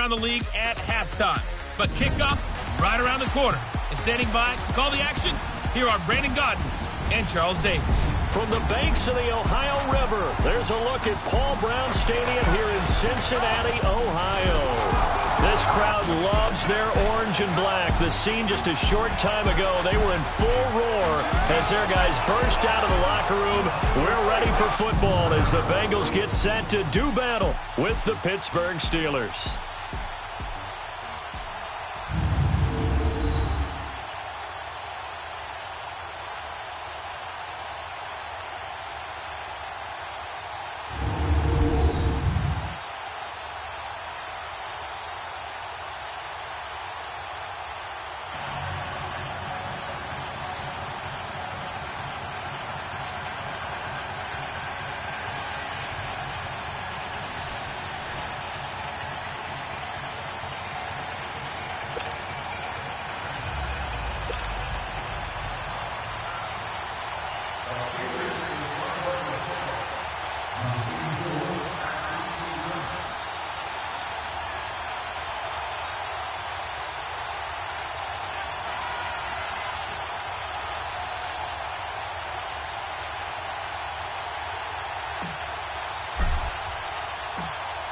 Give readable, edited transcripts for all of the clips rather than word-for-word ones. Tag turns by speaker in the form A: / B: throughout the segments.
A: around the league at halftime. But kickoff right around the corner. And standing by to call the action, here are Brandon Godden and Charles Davis.
B: From the banks of the Ohio River, there's a look at Paul Brown Stadium here in Cincinnati, Ohio. This crowd loves their orange and black. The scene just a short time ago, they were in full roar as their guys burst out of the locker room. We're ready for football as the Bengals get set to do battle with the Pittsburgh Steelers.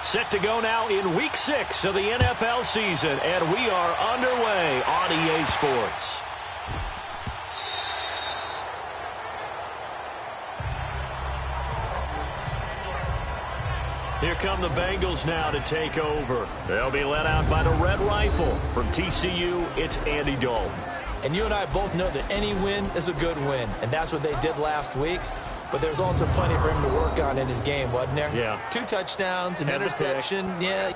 B: Set to go now in Week 6 of the NFL season, and we are underway on EA Sports. Here come the Bengals now to take over. They'll be led out by the Red Rifle. From TCU, it's Andy Dalton.
C: And you and I both know that any win is a good win, and that's what they did last week. But there's also plenty for him to work on in his game, wasn't there?
B: Yeah.
C: 2 touchdowns, an interception. Yeah.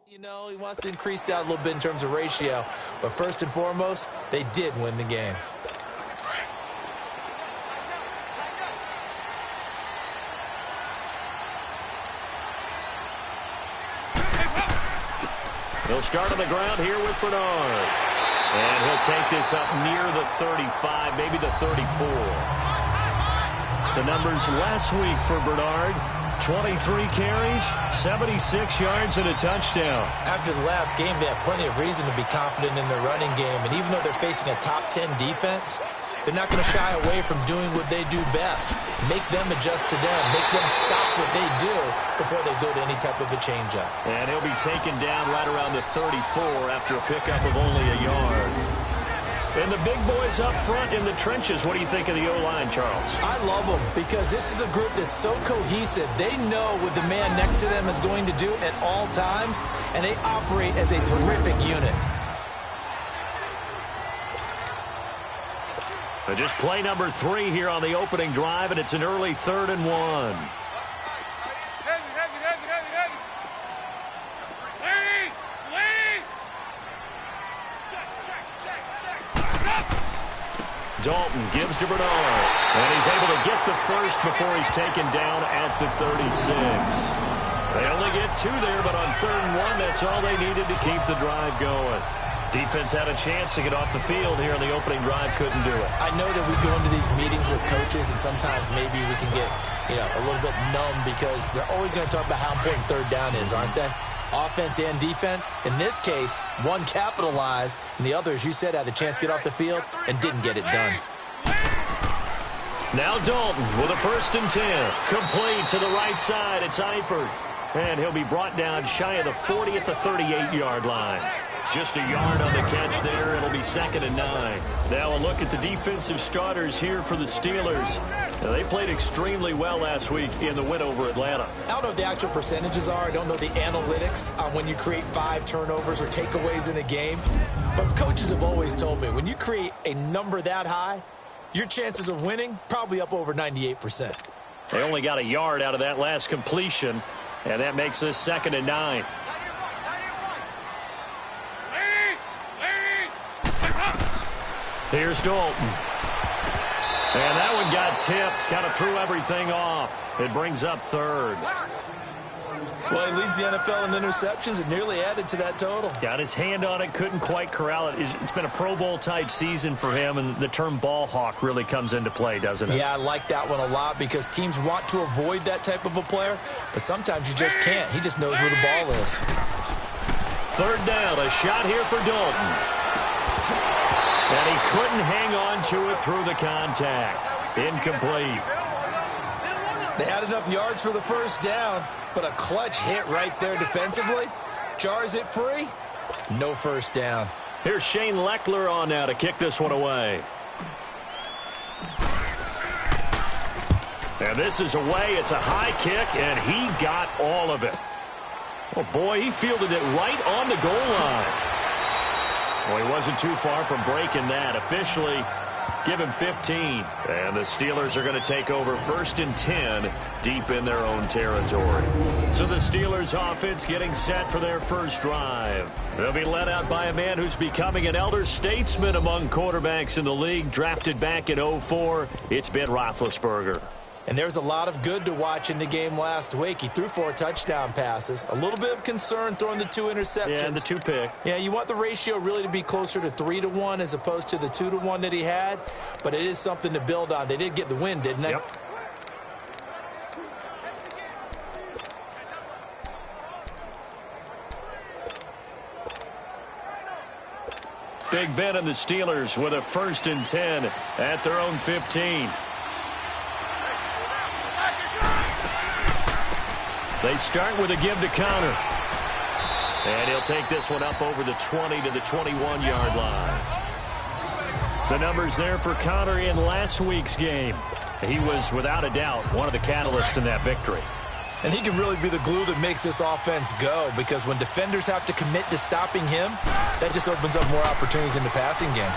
C: You know, he wants to increase that a little bit in terms of ratio. But first and foremost, they did win the game.
B: He'll start on the ground here with Bernard. And he'll take this up near the 35, maybe the 34. The numbers last week for Bernard: 23 carries, 76 yards, and a touchdown.
C: After the last game, they have plenty of reason to be confident in their running game. And even though they're facing a top 10 defense, they're not going to shy away from doing what they do best. Make them adjust to them. Make them stop what they do before they go to any type of a changeup.
B: And he'll be taken down right around the 34 after a pickup of only a yard. And the big boys up front in the trenches. What do you think of the O-line, Charles?
C: I love them because this is a group that's so cohesive. They know what the man next to them is going to do at all times, and they operate as a terrific unit.
B: Just play number 3 here on the opening drive, and it's an early 3rd and 1. Dalton gives to Bernard, and he's able to get the first before he's taken down at the 36. They only get 2 there, but on 3rd and 1, that's all they needed to keep the drive going. Defense had a chance to get off the field here on the opening drive, couldn't do it.
C: I know that we go into these meetings with coaches, and sometimes maybe we can get, a little bit numb because they're always going to talk about how important 3rd down is, aren't they? Offense and defense. In this case, one capitalized, and the other, as you said, had a chance to get off the field and didn't get it done.
B: Now Dalton with a 1st and 10. Complete to the right side. It's Eifert. And he'll be brought down shy of the 40 at the 38-yard line. Just a yard on the catch there. It'll be 2nd and 9. Now a look at the defensive starters here for the Steelers. Now, they played extremely well last week in the win over Atlanta.
C: I don't know what the actual percentages are. I don't know the analytics on when you create 5 turnovers or takeaways in a game. But coaches have always told me, when you create a number that high, your chances of winning probably up over 98%.
B: They only got a yard out of that last completion, and that makes this 2nd and 9. Here's Dalton. And that one got tipped. Kind of threw everything off. It brings up 3rd.
C: Well, he leads the NFL in interceptions and nearly added to that total.
B: Got his hand on it, couldn't quite corral it. It's been a Pro Bowl-type season for him, and the term ball hawk really comes into play, doesn't it?
C: Yeah, I like that one a lot because teams want to avoid that type of a player, but sometimes you just can't. He just knows where the ball is.
B: 3rd down, a shot here for Dalton. And he couldn't hang on to it through the contact. Incomplete.
C: They had enough yards for the 1st down, but a clutch hit right there defensively. Jars it free. No 1st down.
B: Here's Shane Leckler on now to kick this one away. And this is away. It's a high kick, and he got all of it. Oh, boy, he fielded it right on the goal line. Well, he wasn't too far from breaking that. Officially, give him 15. And the Steelers are going to take over 1st and 10 deep in their own territory. So the Steelers offense getting set for their first drive. They'll be led out by a man who's becoming an elder statesman among quarterbacks in the league, drafted back in 2004. It's Ben Roethlisberger.
C: And there's a lot of good to watch in the game last week. He threw 4 touchdown passes. A little bit of concern throwing the 2 interceptions.
B: Yeah, and the 2 pick.
C: Yeah, you want the ratio really to be closer to 3-1 as opposed to the 2-1 that he had. But it is something to build on. They did get the win, didn't they?
B: Yep. Big Ben and the Steelers with a 1st and 10 at their own 15. They start with a give to Connor. And he'll take this one up over the 20 to the 21-yard line. The numbers there for Connor in last week's game. He was, without a doubt, one of the catalysts in that victory.
C: And he can really be the glue that makes this offense go, because when defenders have to commit to stopping him, that just opens up more opportunities in the passing game.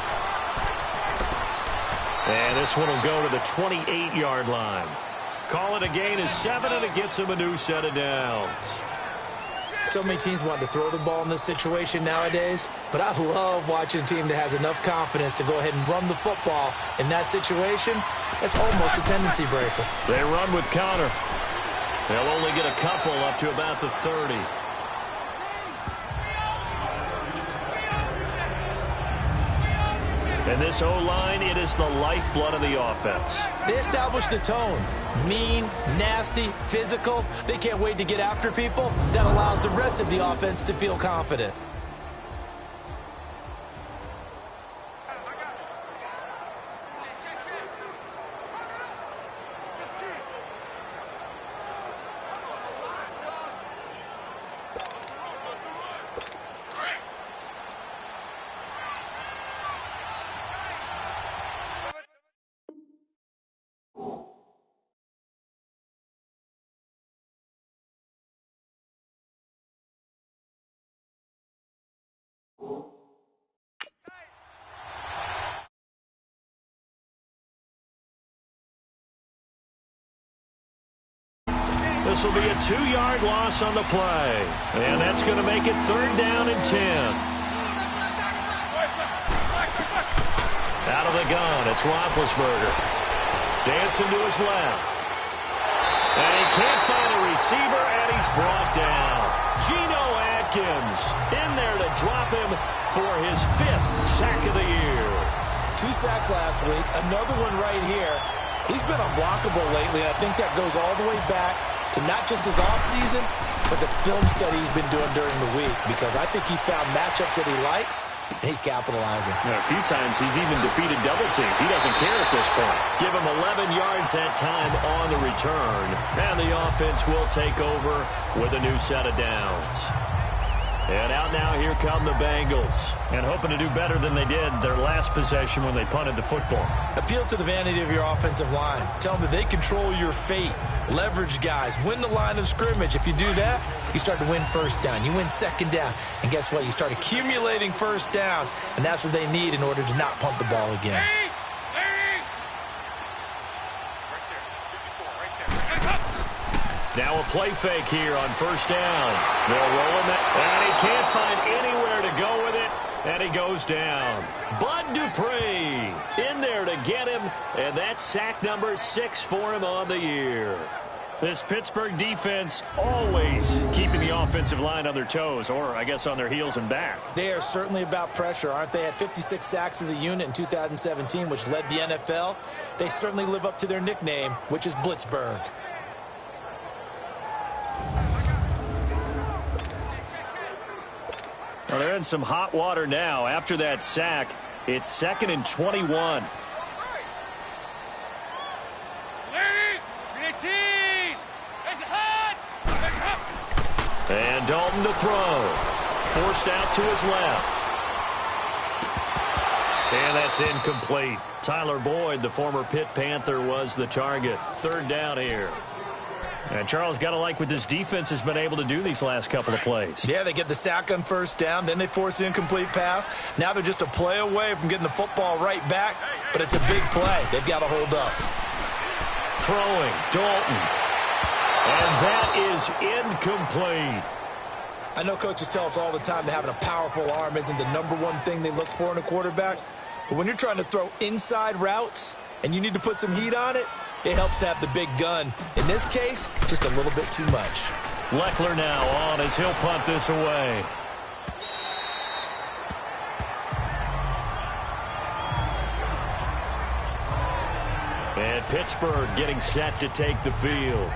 B: And this one will go to the 28-yard line. Call it a gain of 7, and it gets him a new set of downs.
C: So many teams want to throw the ball in this situation nowadays, but I love watching a team that has enough confidence to go ahead and run the football in that situation. That's almost a tendency breaker.
B: They run with Connor. They'll only get a couple up to about the 30. And this O-line, it is the lifeblood of the offense.
C: They establish the tone. Mean, nasty, physical. They can't wait to get after people. That allows the rest of the offense to feel confident.
B: This will be a 2-yard loss on the play. And that's going to make it 3rd down and 10. Out of the gun, it's Roethlisberger. Dancing to his left. And he can't find a receiver, and he's brought down. Geno Atkins in there to drop him for his 5th sack of the year.
C: 2 sacks last week, another one right here. He's been unblockable lately, and I think that goes all the way back to not just his offseason, but the film study he's been doing during the week, because I think he's found matchups that he likes, and he's capitalizing.
B: A few times he's even defeated double teams. He doesn't care at this point. Give him 11 yards that time on the return, and the offense will take over with a new set of downs. And out now, here come the Bengals. And hoping to do better than they did their last possession when they punted the football.
C: Appeal to the vanity of your offensive line. Tell them that they control your fate. Leverage guys. Win the line of scrimmage. If you do that, you start to win first down. You win second down. And guess what? You start accumulating first downs. And that's what they need in order to not punt the ball again.
B: Now a play fake here on first down. They'll roll him, and he can't find anywhere to go with it, and he goes down. Bud Dupree in there to get him, and that's sack number 6 for him on the year. This Pittsburgh defense always keeping the offensive line on their toes, or I guess on their heels and back.
C: They are certainly about pressure, aren't they? At 56 sacks as a unit in 2017, which led the NFL. They certainly live up to their nickname, which is Blitzburg.
B: Well, they're in some hot water now. After that sack, it's 2nd and 21. And Dalton to throw. Forced out to his left. And that's incomplete. Tyler Boyd, the former Pitt Panther, was the target. 3rd down here. And Charles, got to like what this defense has been able to do these last couple of plays.
C: Yeah, they get the sack on first down, then they force the incomplete pass. Now they're just a play away from getting the football right back, but it's a big play. They've got to hold up.
B: Throwing, Dalton. And that is incomplete.
C: I know coaches tell us all the time that having a powerful arm isn't the #1 thing they look for in a quarterback. But when you're trying to throw inside routes and you need to put some heat on it, it helps have the big gun. In this case, just a little bit too much.
B: Leckler now on as he'll punt this away. And Pittsburgh getting set to take the field.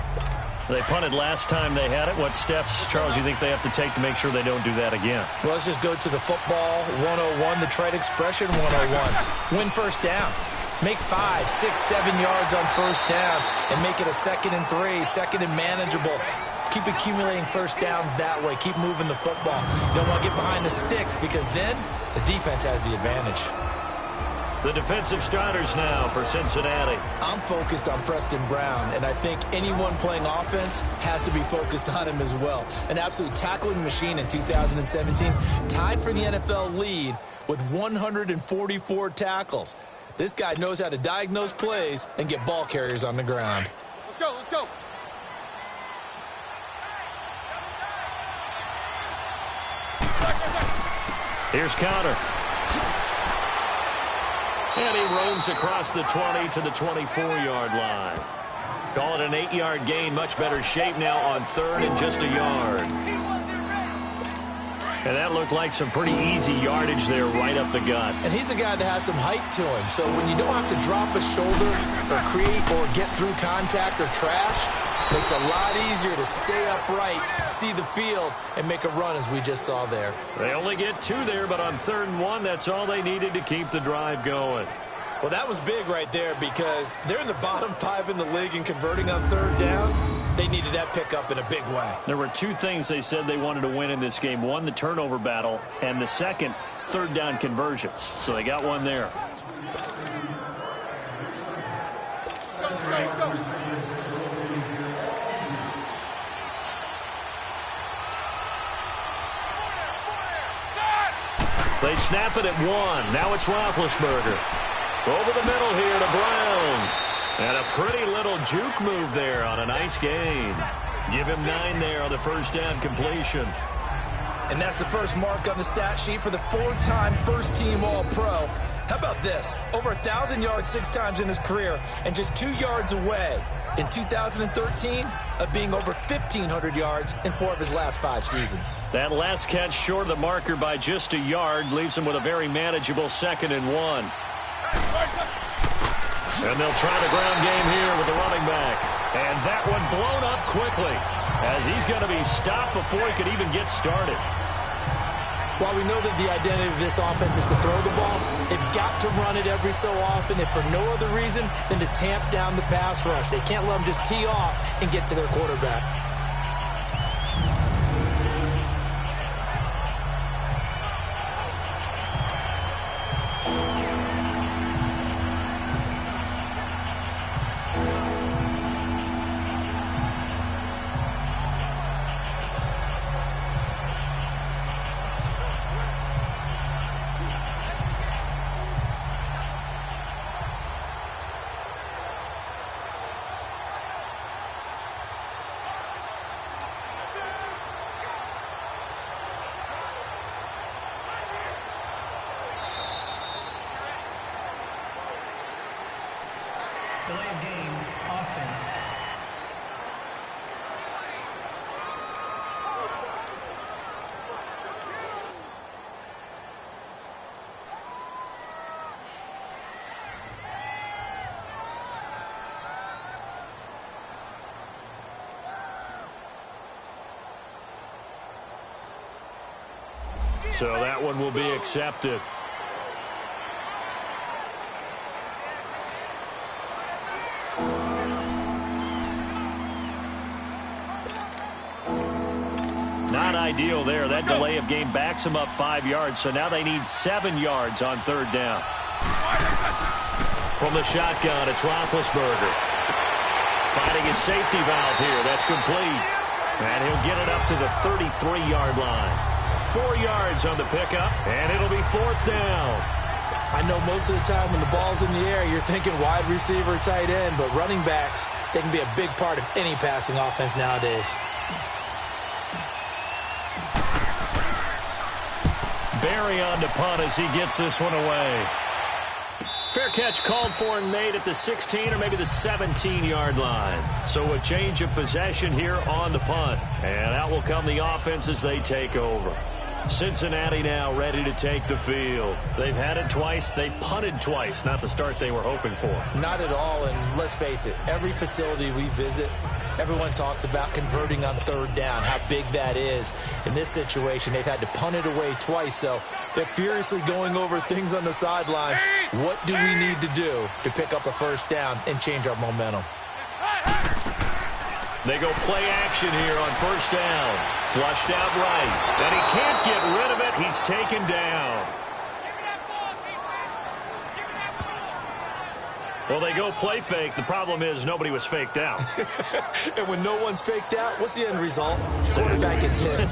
B: They punted last time they had it. What steps, Charles, do you think they have to take to make sure they don't do that again?
C: Well, let's just go to the football 101, the trade expression 101. Win first down. Make 5, 6, 7 yards on first down and make it a 2nd and 3, 2nd and manageable. Keep accumulating first downs that way. Keep moving the football. You don't want to get behind the sticks because then the defense has the advantage.
B: The defensive starters now for Cincinnati.
C: I'm focused on Preston Brown, and I think anyone playing offense has to be focused on him as well. An absolute tackling machine in 2017, tied for the NFL lead with 144 tackles. This guy knows how to diagnose plays and get ball carriers on the ground.
D: Let's go, let's go.
B: Here's Counter. And he roams across the 20 to the 24-yard line. Call it an 8-yard gain. Much better shape now on 3rd and just a yard. And that looked like some pretty easy yardage there right up the gut.
C: And he's a guy that has some height to him. So when you don't have to drop a shoulder or create or get through contact or trash, it makes it a lot easier to stay upright, see the field, and make a run as we just saw there.
B: They only get 2 there, but on 3rd and 1, that's all they needed to keep the drive going.
C: Well, that was big right there because they're in the bottom 5 in the league and converting on 3rd down. They needed that pickup in a big way.
B: There were 2 things they said they wanted to win in this game. One, the turnover battle, and the second, 3rd down conversions. So they got one there. They snap it at 1. Now it's Roethlisberger. Over the middle here to Brown. And a pretty little juke move there on a nice gain. Give him 9 there on the first down completion.
C: And that's the first mark on the stat sheet for the 4-time first-team All-Pro. How about this? Over 1,000 yards 6 times in his career and just 2 yards away in 2013 of being over 1,500 yards in 4 of his last 5 seasons.
B: That last catch short of the marker by just a yard leaves him with a very manageable 2nd and 1. And they'll try the ground game here with the running back. And that one blown up quickly as he's going to be stopped before he could even get started.
C: While we know that the identity of this offense is to throw the ball, they've got to run it every so often, if for no other reason than to tamp down the pass rush. They can't let them just tee off and get to their quarterback.
D: Delay of game, offense.
B: So that one will be accepted. Not ideal there. That delay of game backs them up 5 yards, so now they need 7 yards on third down. From the shotgun, it's Roethlisberger. Finding his safety valve here. That's complete. And he'll get it up to the 33-yard line. 4 yards on the pickup, and it'll be fourth down.
C: I know most of the time when the ball's in the air, you're thinking wide receiver, tight end, but running backs, they can be a big part of any passing offense nowadays.
B: Barry on to punt as he gets this one away. Fair catch called for and made at the 16 or maybe the 17-yard line. So a change of possession here on the punt. And out will come the offense as they take over. Cincinnati now ready to take the field. They've had it twice. They punted twice. Not the start they were hoping for.
C: Not at all, and let's face it, every facility we visit, everyone talks about converting on third down, how big that is. In this situation, they've had to punt it away twice, so they're furiously going over things on the sidelines. What do we need to do to pick up a first down and change our momentum?
B: They go play action here on first down. Flushed out right. And he can't get rid of it. He's taken down. Well, they go play fake. The problem is nobody was faked out.
C: And when no one's faked out, what's the end result? Quarterback gets hit.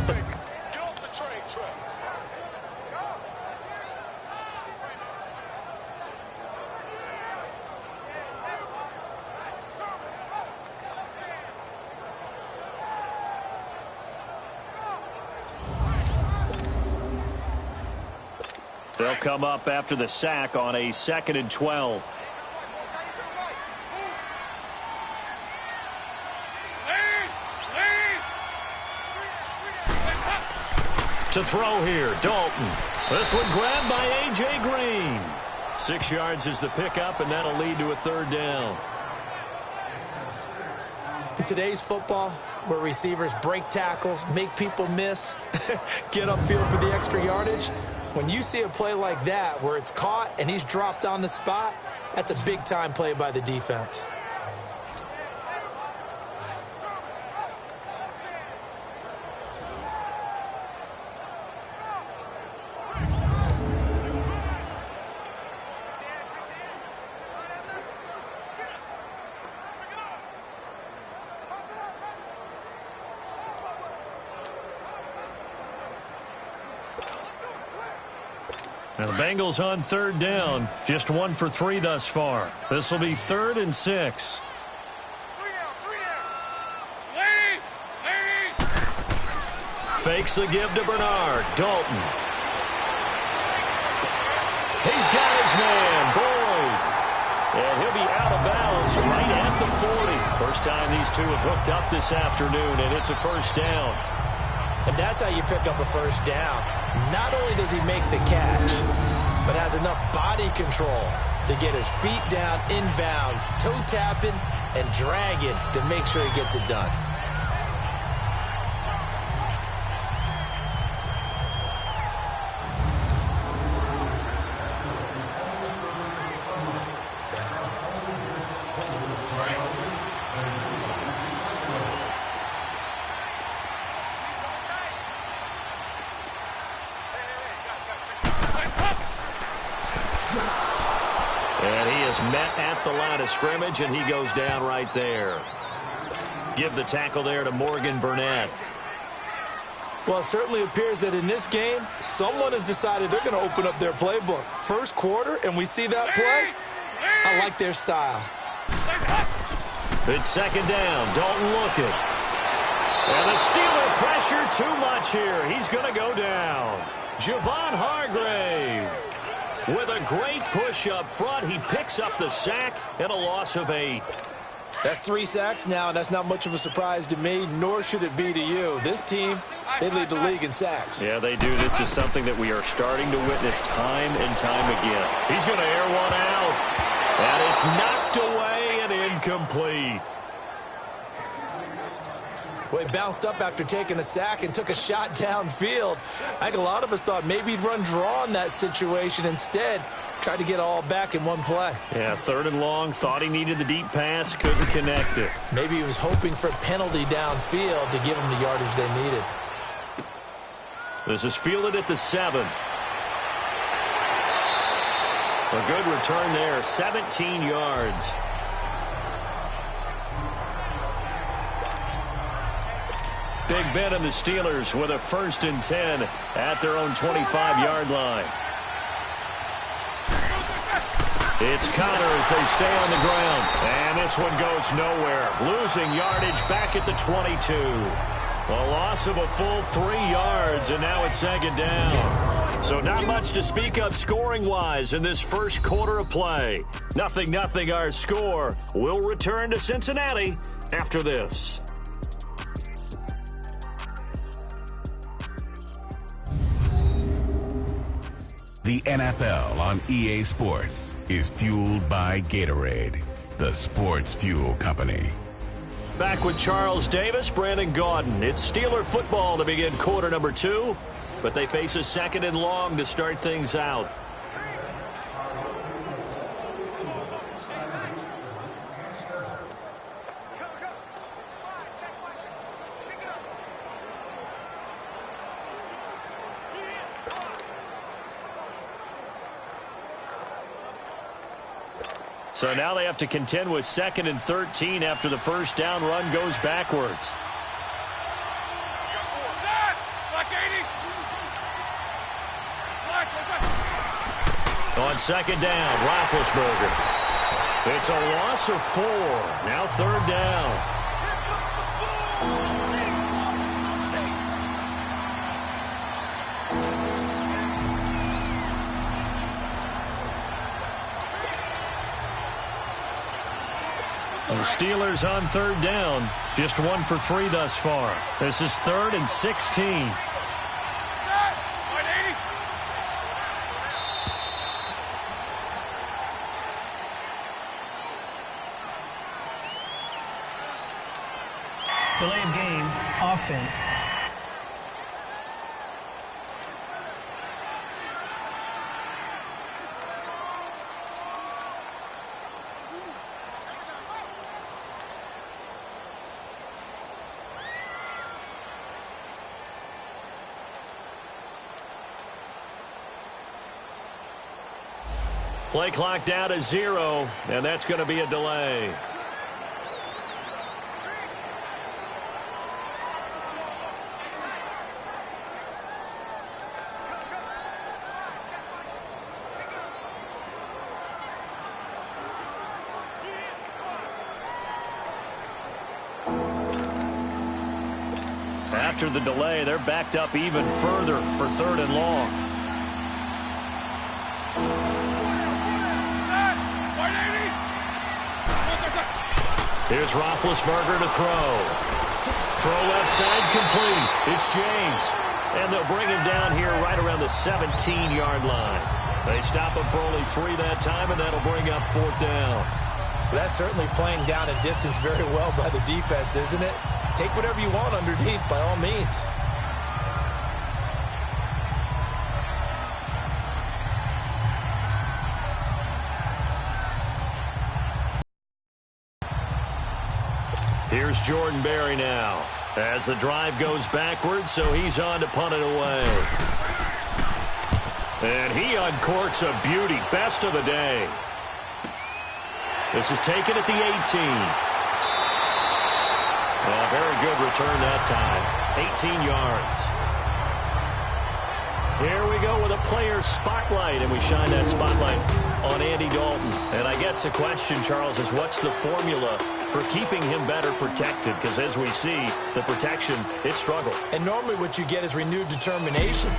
B: They'll come up after the sack on a 2nd and 12. To throw here, Dalton. This one grabbed by A.J. Green. 6 yards is the pickup, and that'll lead to a third down.
C: In today's football, where receivers break tackles, make people miss, get upfield for the extra yardage, when you see a play like that where it's caught and he's dropped on the spot, that's a big-time play by the defense.
B: Now the Bengals on third down. Just 1 for 3 thus far. This will be 3rd and 6. Fakes the give to Bernard. Dalton. He's got his man, Boyd. And he'll be out of bounds right at the 40. First time these two have hooked up this afternoon, and it's a first down.
C: And that's how you pick up a first down. Not only does he make the catch, but has enough body control to get his feet down inbounds, toe tapping and dragging to make sure he gets it done.
B: And he is met at the line of scrimmage, and he goes down right there. Give the tackle there to Morgan Burnett.
C: Well, it certainly appears that in this game, someone has decided they're going to open up their playbook. First quarter, and we see that play. I like their style.
B: It's 2nd down. Dalton looking. And the Steeler pressure too much here. He's going to go down. Javon Hargrave. With a great push up front, he picks up the sack and a loss of 8.
C: That's 3 sacks now, and that's not much of a surprise to me, nor should it be to you. This team, they lead the league in sacks.
B: Yeah, they do. This is something that we are starting to witness time and time again. He's going to air one out, and it's knocked away and incomplete.
C: Well, he bounced up after taking a sack and took a shot downfield. I think a lot of us thought maybe he'd run draw in that situation. Instead, tried to get all back in one play.
B: Yeah, 3rd and long, thought he needed the deep pass, couldn't connect it.
C: Maybe he was hoping for a penalty downfield to give him the yardage they needed.
B: This is fielded at the 7. A good return there, 17 yards. Big Ben and the Steelers with a 1st and 10 at their own 25-yard line. It's Connor as they stay on the ground. And this one goes nowhere. Losing yardage back at the 22. A loss of a full 3 yards, and now it's 2nd down. So not much to speak of scoring-wise in this first quarter of play. 0-0 our score. We'll return to Cincinnati after this.
E: The NFL on EA Sports is fueled by Gatorade, the sports fuel company.
B: Back with Charles Davis, Brandon Gaudin. It's Steeler football to begin quarter number 2, but they face a 2nd and long to start things out. So now they have to contend with 2nd and 13 after the first down run goes backwards. On 2nd down, Roethlisberger. It's a loss of 4. Now 3rd down. The Steelers on 3rd down, just 1 for 3 thus far. This is 3rd and 16.
D: Delay of game, offense.
B: Play clock down to 0, and that's going to be a delay. After the delay, they're backed up even further for 3rd and long. Here's Roethlisberger to throw. Throw left side complete. It's James. And they'll bring him down here right around the 17-yard line. They stop him for only 3 that time, and that'll bring up 4th down.
C: That's certainly playing down and distance very well by the defense, isn't it? Take whatever you want underneath by all means.
B: Here's Jordan Berry now as the drive goes backwards, so he's on to punt it away. And he uncorks a beauty, best of the day. This is taken at the 18. A very good return that time, 18 yards. Here we go with a player spotlight, and we shine that spotlight on Andy Dalton. And I guess the question, Charles, is what's the formula for keeping him better protected? Because as we see, the protection, it struggled.
C: And normally what you get is renewed determination.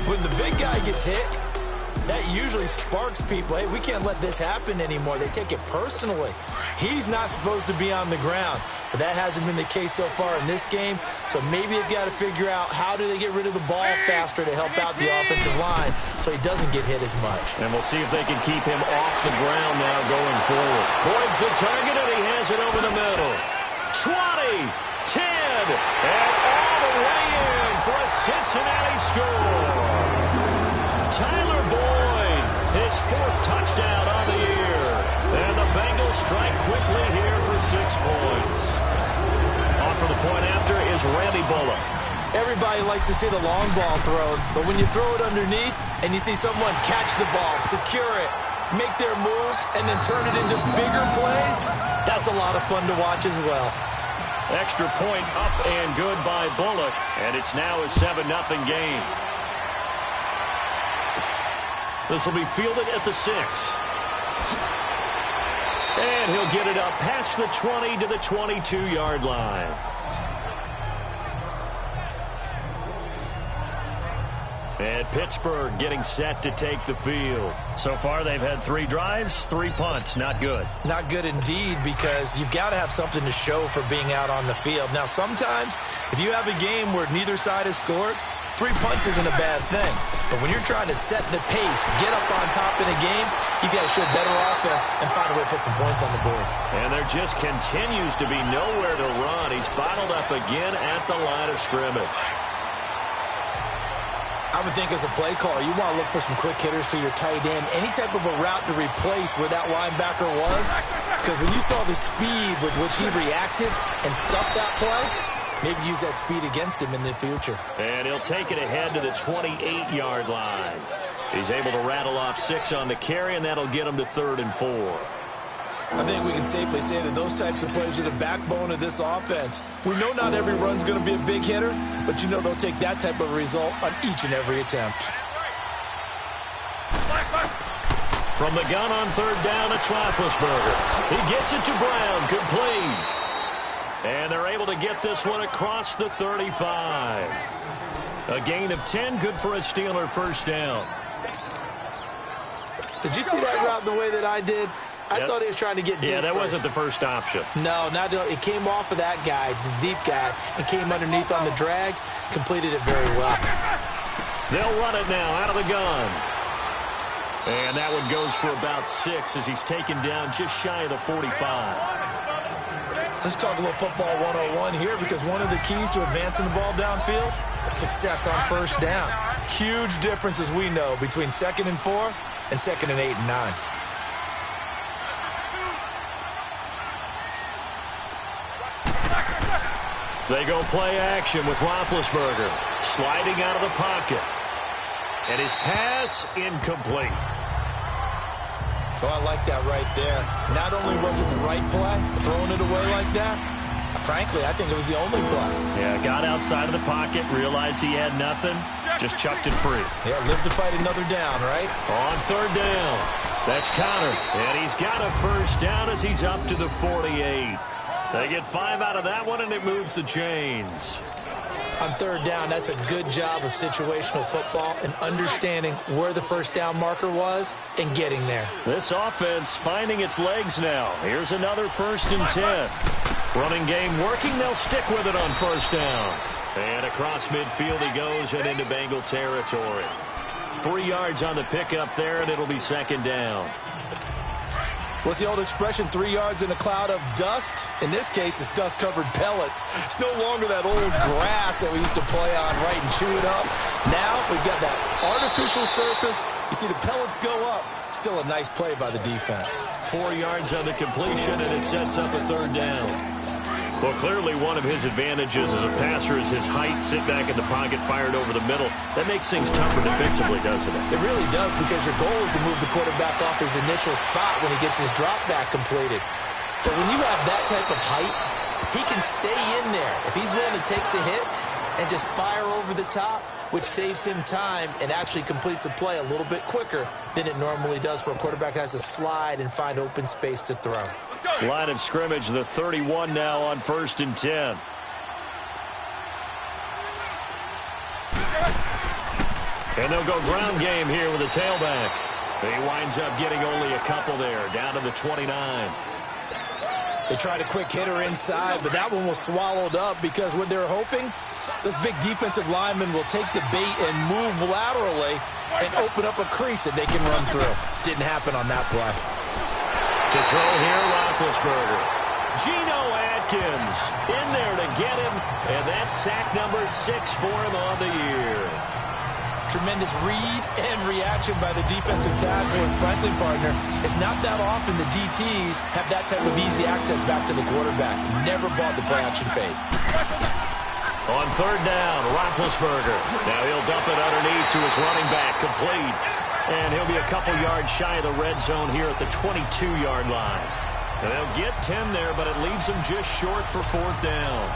C: When the big guy gets hit, that usually sparks people. Hey, we can't let this happen anymore. They take it personally. He's not supposed to be on the ground, but that hasn't been the case so far in this game. So maybe they've got to figure out how do they get rid of the ball faster to help out the offensive line so he doesn't get hit as much.
B: And we'll see if they can keep him off the ground now going forward. Boyd's the target, and he has it over the middle. 20, 10, and all the way in for a Cincinnati score. Tyler Boyd, his 4th touchdown on the year. And the Bengals strike quickly here for 6 points. On for the point after is Randy Bullock.
C: Everybody likes to see the long ball thrown, but when you throw it underneath and you see someone catch the ball, secure it, make their moves, and then turn it into bigger plays, that's a lot of fun to watch as well.
B: Extra point up and good by Bullock, and it's now a 7-0 game. This will be fielded at the 6. And he'll get it up past the 20 to the 22-yard line. And Pittsburgh getting set to take the field. So far, they've had 3 drives, 3 punts. Not good.
C: Not good indeed, because you've got to have something to show for being out on the field. Now, sometimes, if you have a game where neither side has scored, 3 punts isn't a bad thing. But when you're trying to set the pace, get up on top in a game, you've got to show better offense and find a way to put some points on the board.
B: And there just continues to be nowhere to run. He's bottled up again at the line of scrimmage.
C: I would think as a play caller, you want to look for some quick hitters to your tight end, any type of a route to replace where that linebacker was. Because when you saw the speed with which he reacted and stuffed that play, maybe use that speed against him in the future.
B: And he'll take it ahead to the 28-yard line. He's able to rattle off 6 on the carry, and that'll get him to 3rd and 4.
C: I think we can safely say that those types of plays are the backbone of this offense. We know not every run's going to be a big hitter, but you know they'll take that type of result on each and every attempt.
B: From the gun on 3rd down, it's Roethlisberger. He gets it to Brown, complete. And they're able to get this one across the 35. A gain of 10, good for a Steeler first down.
C: Did you see that route the way that I did? I thought he was trying to get deep.
B: Yeah, that
C: first.
B: wasn't the first option.
C: No, it came off of that guy, the deep guy, and came underneath on the drag, completed it very well.
B: They'll run it now out of the gun. And that one goes for about 6 as he's taken down just shy of the 45.
C: Let's talk a little football 101 here, because one of the keys to advancing the ball downfield, success on first down. Huge difference, as we know, between 2nd and 4 and 2nd and 8 and 9.
B: They go play action with Roethlisberger sliding out of the pocket. And his pass incomplete.
C: Oh, I like that right there. Not only was it the right play, throwing it away like that, frankly, I think it was the only play.
B: Yeah, got outside of the pocket, realized he had nothing, just chucked it free.
C: Yeah, live to fight another down, right?
B: On 3rd down, that's Connor, and he's got a first down as he's up to the 48. They get 5 out of that one, and it moves the chains.
C: On 3rd down, that's a good job of situational football and understanding where the first down marker was and getting there.
B: This offense finding its legs now. Here's another 1st and 10. Running game working. They'll stick with it on 1st down. And across midfield he goes and into Bengal territory. 3 yards on the pickup there, and it'll be 2nd down.
C: What's the old expression, 3 yards in a cloud of dust? In this case, it's dust-covered pellets. It's no longer that old grass that we used to play on, right, and chew it up. Now we've got that artificial surface. You see the pellets go up. Still a nice play by the defense.
B: 4 yards on the completion, and it sets up a 3rd down. Well, clearly one of his advantages as a passer is his height. Sit back in the pocket, fired over the middle. That makes things tougher defensively, doesn't it?
C: It really does, because your goal is to move the quarterback off his initial spot when he gets his drop back completed. But when you have that type of height, he can stay in there. If he's willing to take the hits and just fire over the top, which saves him time and actually completes a play a little bit quicker than it normally does for a quarterback who has to slide and find open space to throw.
B: Line of scrimmage, the 31 now on 1st and 10. And they'll go ground game here with a tailback. He winds up getting only a couple there, down to the 29.
C: They tried a quick hitter inside, but that one was swallowed up because what they're hoping, those big defensive linemen will take the bait and move laterally and open up a crease that they can run through. Didn't happen on that play.
B: To throw here, Roethlisberger. Geno Atkins in there to get him, and that's sack number 6 for him on the year.
C: Tremendous read and reaction by the defensive tackle, and frankly, partner, it's not that often the DTs have that type of easy access back to the quarterback. Never bought the play-action fade.
B: On third down, Roethlisberger. Now he'll dump it underneath to his running back, complete. And he'll be a couple yards shy of the red zone here at the 22-yard line. And they'll get 10 there, but it leaves them just short for fourth down.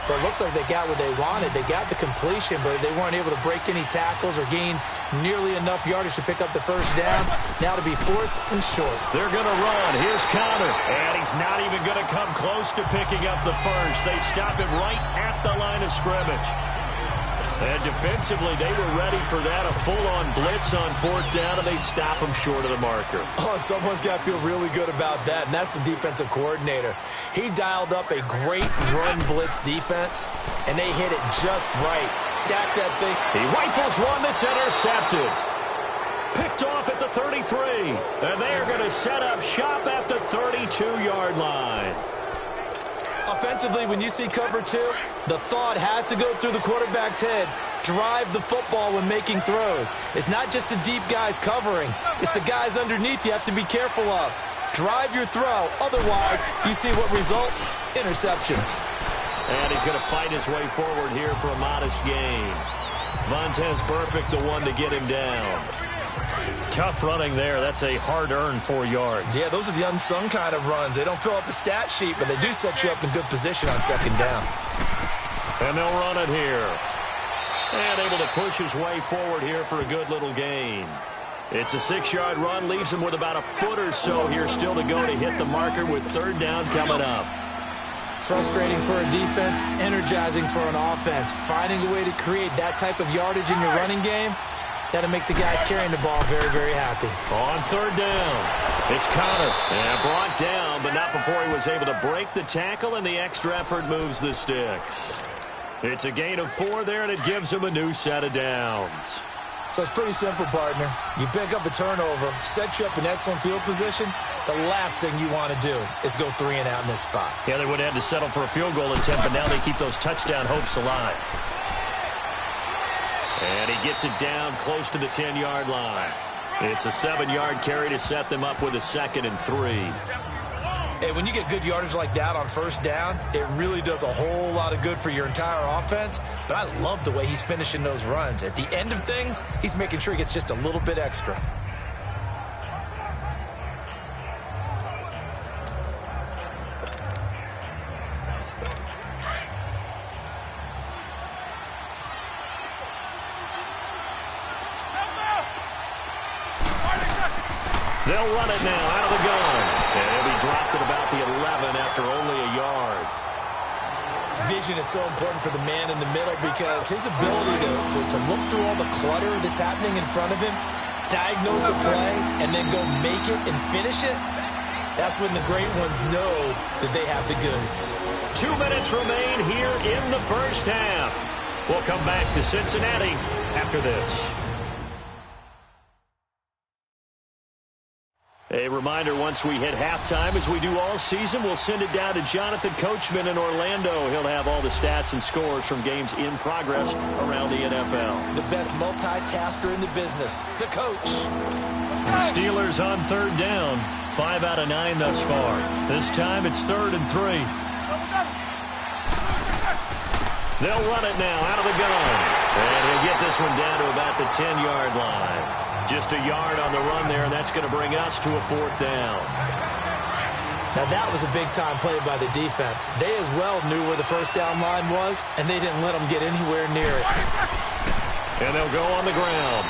C: But it looks like they got what they wanted. They got the completion, but they weren't able to break any tackles or gain nearly enough yardage to pick up the first down. Now to be fourth and short.
B: They're going to run. Here's Connor. And he's not even going to come close to picking up the first. They stop him right at the line of scrimmage. And defensively, they were ready for that. A full-on blitz on fourth down, and they stop him short of the marker.
C: Oh, and someone's got to feel really good about that, and that's the defensive coordinator. He dialed up a great run blitz defense, and they hit it just right. Stack that thing.
B: He rifles one that's intercepted. Picked off at the 33. And they are going to set up shop at the 32-yard line.
C: Offensively, when you see cover 2, the thought has to go through the quarterback's head. Drive the football when making throws. It's not just the deep guys covering. It's the guys underneath you have to be careful of. Drive your throw. Otherwise, you see what results? Interceptions.
B: And he's going to fight his way forward here for a modest gain. Vontaze Burfict, the one to get him down. Tough running there. That's a hard-earned 4 yards.
C: Yeah, those are the unsung kind of runs. They don't fill up the stat sheet, but they do set you up in good position on second down.
B: And they'll run it here. And able to push his way forward here for a good little gain. It's a 6-yard run. Leaves him with about a foot or so here still to go to hit the marker with third down coming up.
C: Frustrating for a defense, energizing for an offense. Finding a way to create that type of yardage in your running game, that'll make the guys carrying the ball very, very happy.
B: On third down, it's Connor. And brought down, but not before he was able to break the tackle, and the extra effort moves the sticks. It's a gain of 4 there, and it gives him a new set of downs.
C: So it's pretty simple, partner. You pick up a turnover, set you up in excellent field position. The last thing you want to do is go 3 and out in this spot.
B: Yeah, they would have had to settle for a field goal attempt, but now they keep those touchdown hopes alive. And he gets it down close to the 10-yard line. It's a 7-yard carry to set them up with a 2nd and 3.
C: Hey, when you get good yardage like that on first down, it really does a whole lot of good for your entire offense. But I love the way he's finishing those runs. At the end of things, he's making sure he gets just a little bit extra.
B: They'll run it now out of the gun. And he'll be dropped at about the 11 after only a yard.
C: Vision is so important for the man in the middle because his ability to look through all the clutter that's happening in front of him, diagnose a play, and then go make it and finish it, that's when the great ones know that they have the goods.
B: 2 minutes remain here in the first half. We'll come back to Cincinnati after this. A reminder, once we hit halftime, as we do all season, we'll send it down to Jonathan Coachman in Orlando. He'll have all the stats and scores from games in progress around the NFL.
C: The best multitasker in the business, the coach.
B: The Steelers on third down, 5 out of 9 thus far. This time it's 3rd and 3. They'll run it now out of the gun. And he'll get this one down to about the 10-yard line. Just a yard on the run there, and that's going to bring us to a 4th down.
C: Now, that was a big-time play by the defense. They as well knew where the first down line was, and they didn't let them get anywhere near it.
B: And they'll go on the ground.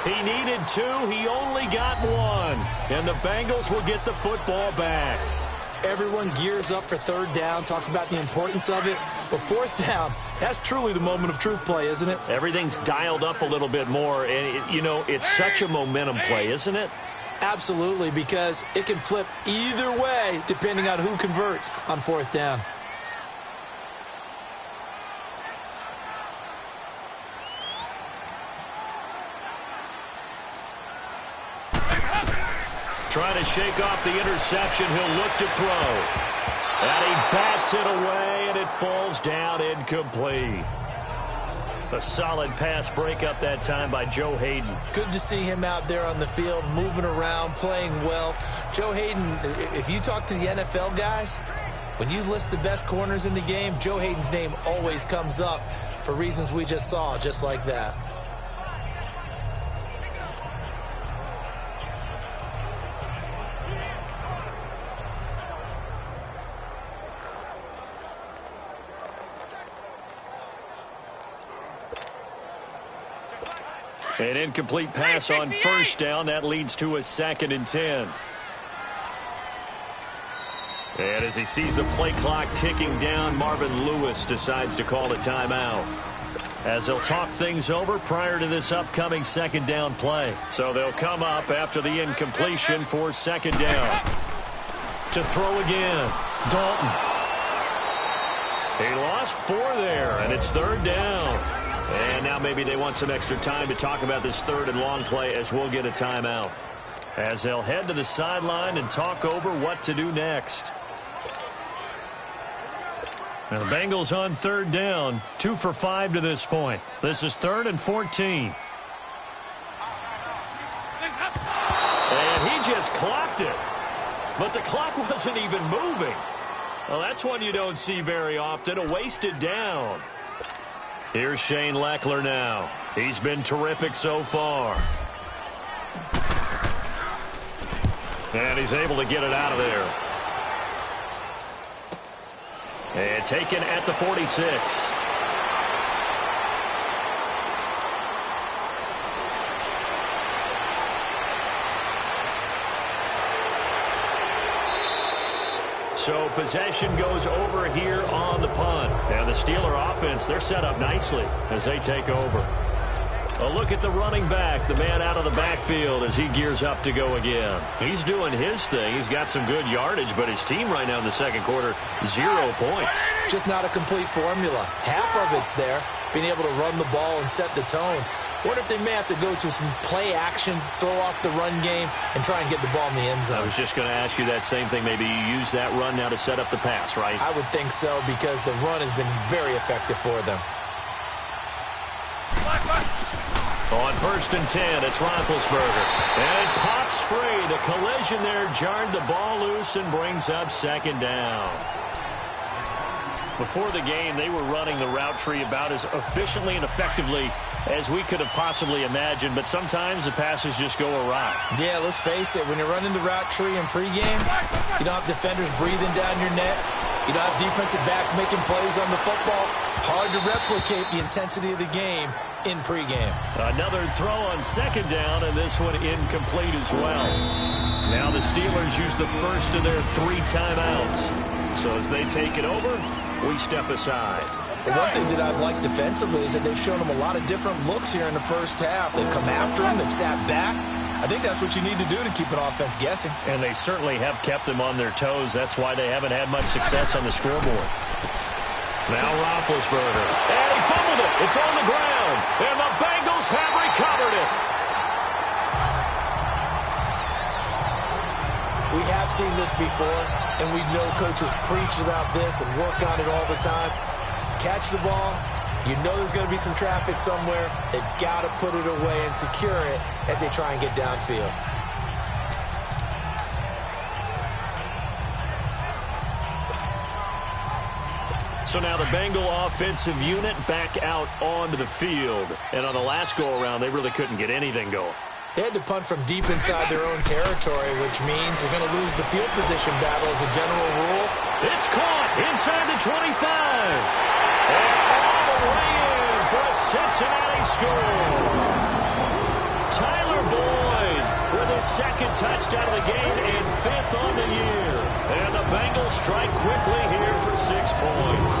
B: He needed 2. He only got 1. And the Bengals will get the football back.
C: Everyone gears up for third down, talks about the importance of it. But fourth down, that's truly the moment of truth play, isn't it?
B: Everything's dialed up a little bit more, and, it's such a momentum play, isn't it?
C: Absolutely, because it can flip either way depending on who converts on fourth down.
B: Trying to shake off the interception. He'll look to throw. And he bats it away, and it falls down incomplete. A solid pass breakup that time by Joe Hayden.
C: Good to see him out there on the field, moving around, playing well. Joe Hayden, if you talk to the NFL guys, when you list the best corners in the game, Joe Hayden's name always comes up for reasons we just saw, just like that.
B: An incomplete pass on first down. That leads to a 2nd and 10. And as he sees the play clock ticking down, Marvin Lewis decides to call a timeout, as they'll talk things over prior to this upcoming 2nd down play. So they'll come up after the incompletion for 2nd down. To throw again, Dalton. He lost 4 there, and it's 3rd down. And now maybe they want some extra time to talk about this 3rd and long play, as we'll get a timeout, as they'll head to the sideline and talk over what to do next. Now the Bengals on 3rd down, 2 for 5 to this point. This is 3rd and 14. And he just clocked it. But the clock wasn't even moving. Well, that's one you don't see very often, a wasted down. Here's Shane Leckler now. He's been terrific so far. And he's able to get it out of there. And taken at the 46. So possession goes over here on the punt. And the Steeler offense, they're set up nicely as they take over. A look at the running back, the man out of the backfield as he gears up to go again. He's doing his thing. He's got some good yardage, but his team right now in the 2nd quarter, 0 points.
C: Just not a complete formula. Half of it's there, being able to run the ball and set the tone. Wonder if they may have to go to some play action, throw off the run game, and try and get the ball in the end zone.
B: I was just going to ask you that same thing. Maybe you use that run now to set up the pass, right?
C: I would think so, because the run has been very effective for them.
B: On 1st and 10, it's Roethlisberger. And it pops free. The collision there jarred the ball loose and brings up 2nd down. Before the game, they were running the route tree about as efficiently and effectively as we could have possibly imagined, but sometimes the passes just go awry.
C: Yeah, let's face it. When you're running the route tree in pregame, you don't have defenders breathing down your neck. You don't have defensive backs making plays on the football. Hard to replicate the intensity of the game in pregame.
B: Another throw on 2nd down, and this one incomplete as well. Now the Steelers use the first of their 3 timeouts. So as they take it over, we step aside.
C: The one thing that I've liked defensively is that they've shown them a lot of different looks here in the first half. They've come after him. They've sat back. I think that's what you need to do to keep an offense guessing.
B: And they certainly have kept them on their toes. That's why they haven't had much success on the scoreboard. Now Roethlisberger. And he fumbled it. It's on the ground. And the Bengals have recovered it.
C: We have seen this before, and we know coaches preach about this and work on it all the time. Catch the ball. You know there's going to be some traffic somewhere. They've got to put it away and secure it as they try and get downfield.
B: So now the Bengal offensive unit back out onto the field. And on the last go-around, they really couldn't get anything going.
C: They had to punt from deep inside their own territory, which means you're going to lose the field position battle as a general rule.
B: It's caught inside the 25. And all the way in for a Cincinnati score. Tyler Boyd with his 2nd touchdown of the game and 5th on the year. And the Bengals strike quickly here for 6 points.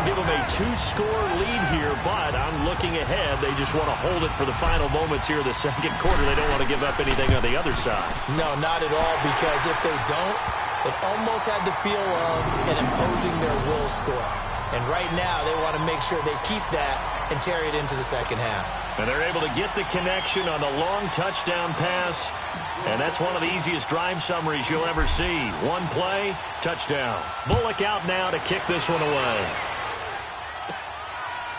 B: give them a 2-score lead here, but I'm looking ahead. They just want to hold it for the final moments here of the second quarter. They don't want to give up anything on the other side.
C: No, not at all, because if they don't, it almost had the feel of an imposing their will score. And right now, they want to make sure they keep that and carry it into the second half.
B: And they're able to get the connection on the long touchdown pass. And that's one of the easiest drive summaries you'll ever see. One play, touchdown. Bullock out now to kick this one away.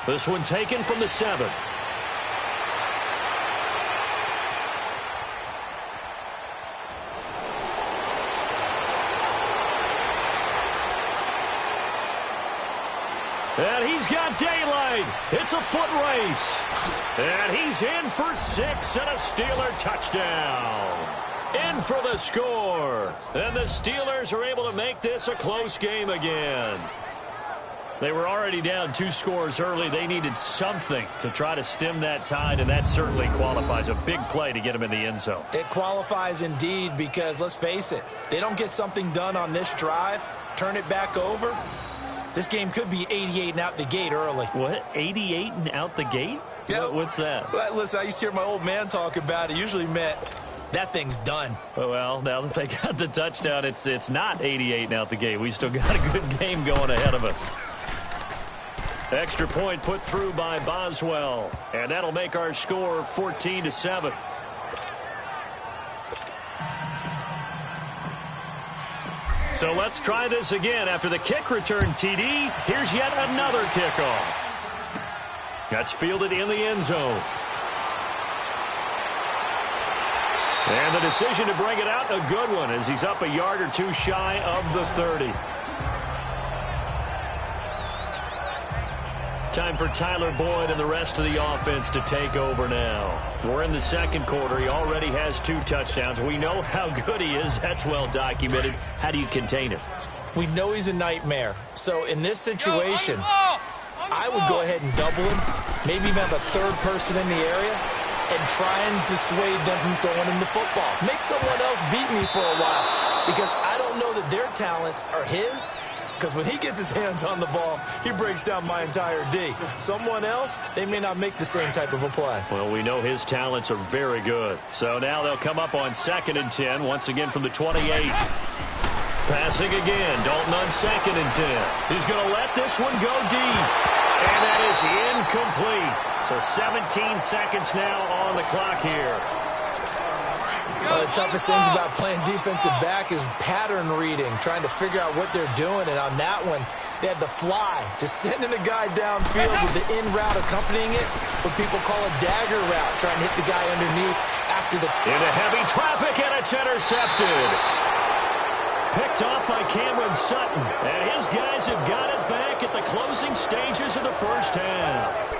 B: This one taken from the 7. And he's got daylight. It's a foot race. And he's in for 6 and a Steeler touchdown. In for the score. And the Steelers are able to make this a close game again. They were already down 2 scores early. They needed something to try to stem that tide, and that certainly qualifies. A big play to get them in the end zone.
C: It qualifies indeed, because let's face it, they don't get something done on this drive, turn it back over, this game could be 88 and out the gate early.
B: What? 88 and out the gate?
C: Yep.
B: What's that?
C: Listen, I used to hear my old man talk about it. It usually meant that thing's done.
B: Well, now that they got the touchdown, it's not 88 and out the gate. We still got a good game going ahead of us. Extra point put through by Boswell. And that'll make our score 14-7. So let's try this again. After the kick return, TD, here's yet another kickoff. That's fielded in the end zone. And the decision to bring it out, a good one, as he's up a yard or 2 shy of the 30. Time for Tyler Boyd and the rest of the offense to take over now. We're in the second quarter. He already has 2 touchdowns. We know how good he is. That's well documented. How do you contain him?
C: We know he's a nightmare. So in this situation, I would go ahead and double him, maybe even have a third person in the area, and try and dissuade them from throwing him the football. Make someone else beat me for a while, because I don't know that their talents are his. Because when he gets his hands on the ball, he breaks down my entire D. Someone else, they may not make the same type of a play.
B: Well, we know his talents are very good. So now they'll come up on 2nd and 10, once again from the 28. Passing again, Dalton on 2nd and 10. He's going to let this one go deep. And that is incomplete. So 17 seconds now on the clock here.
C: One of the toughest things about playing defensive back is pattern reading, trying to figure out what they're doing. And on that one, they had the fly, just sending a guy downfield with the in route accompanying it, what people call a dagger route, trying to hit the guy underneath after the...
B: Into heavy traffic, and it's intercepted. Picked off by Cameron Sutton. And his guys have got it back at the closing stages of the first half.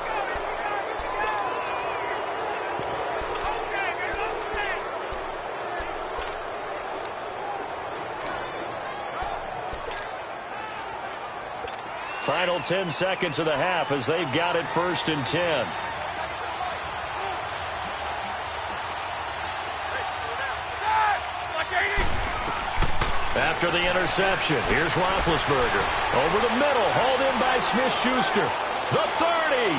B: Final 10 seconds of the half as they've got it 1st and 10. After the interception, here's Roethlisberger. Over the middle, hauled in by Smith-Schuster. The 30,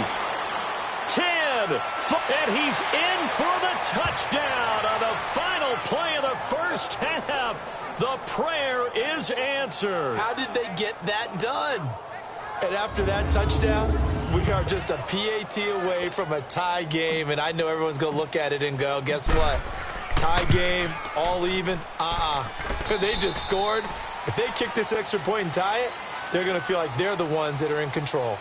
B: 10, and he's in for the touchdown on the final play of the first half. The prayer is answered.
C: How did they get that done? And after that touchdown, we are just a PAT away from a tie game. And I know everyone's going to look at it and go, guess what? Tie game, all even, They just scored. If they kick this extra point and tie it, they're going to feel like they're the ones that are in control.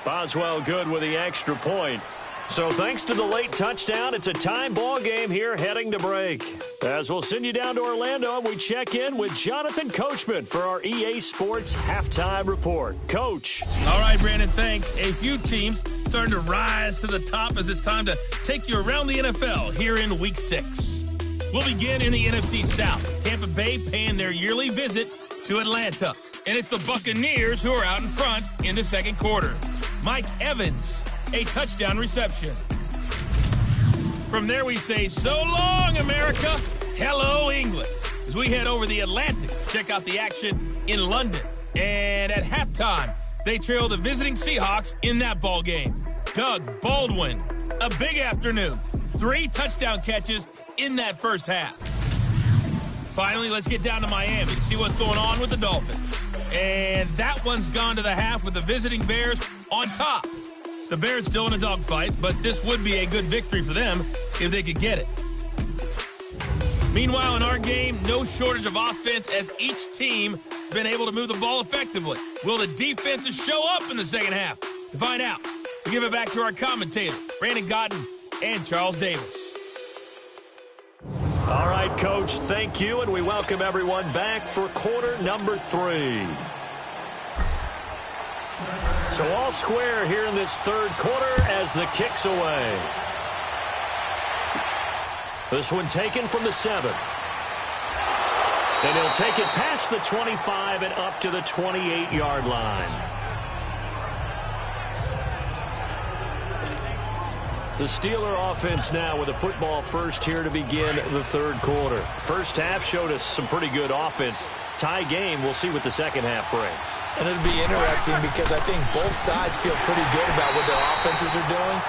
B: Boswell good with the extra point. So thanks to the late touchdown, it's a tie ball game here heading to break. As we'll send you down to Orlando, and we check in with Jonathan Coachman for our EA Sports Halftime Report. Coach.
A: All right, Brandon, thanks. A few teams starting to rise to the top as it's time to take you around the NFL here in Week 6. We'll begin in the NFC South. Tampa Bay paying their yearly visit to Atlanta. And it's the Buccaneers who are out in front in the second quarter. Mike Evans, a touchdown reception. From there we say, so long, America. Hello, England. As we head over the Atlantic to check out the action in London. And at halftime, They trail the visiting Seahawks in that ball game. Doug Baldwin, a big afternoon. 3 touchdown catches in that first half. Finally, let's get down to Miami to see what's going on with the Dolphins. And that one's gone to the half with the visiting Bears on top. The Bears still in a dogfight, but this would be a good victory for them if they could get it. Meanwhile, in our game, no shortage of offense as each team been able to move the ball effectively. Will the defenses show up in the second half? To find out, we give it back to our commentators, Brandon Godden and Charles Davis.
B: All right, Coach, thank you, and we welcome everyone back for quarter number 3. So all square here in this third quarter as the kick's away. This one taken from the 7. And he'll take it past the 25 and up to the 28-yard line. The Steeler offense now with a football first here to begin the third quarter. First half showed us some pretty good offense. Tie game, we'll see what the second half brings.
C: And it'll be interesting because I think both sides feel pretty good about what their offenses are doing.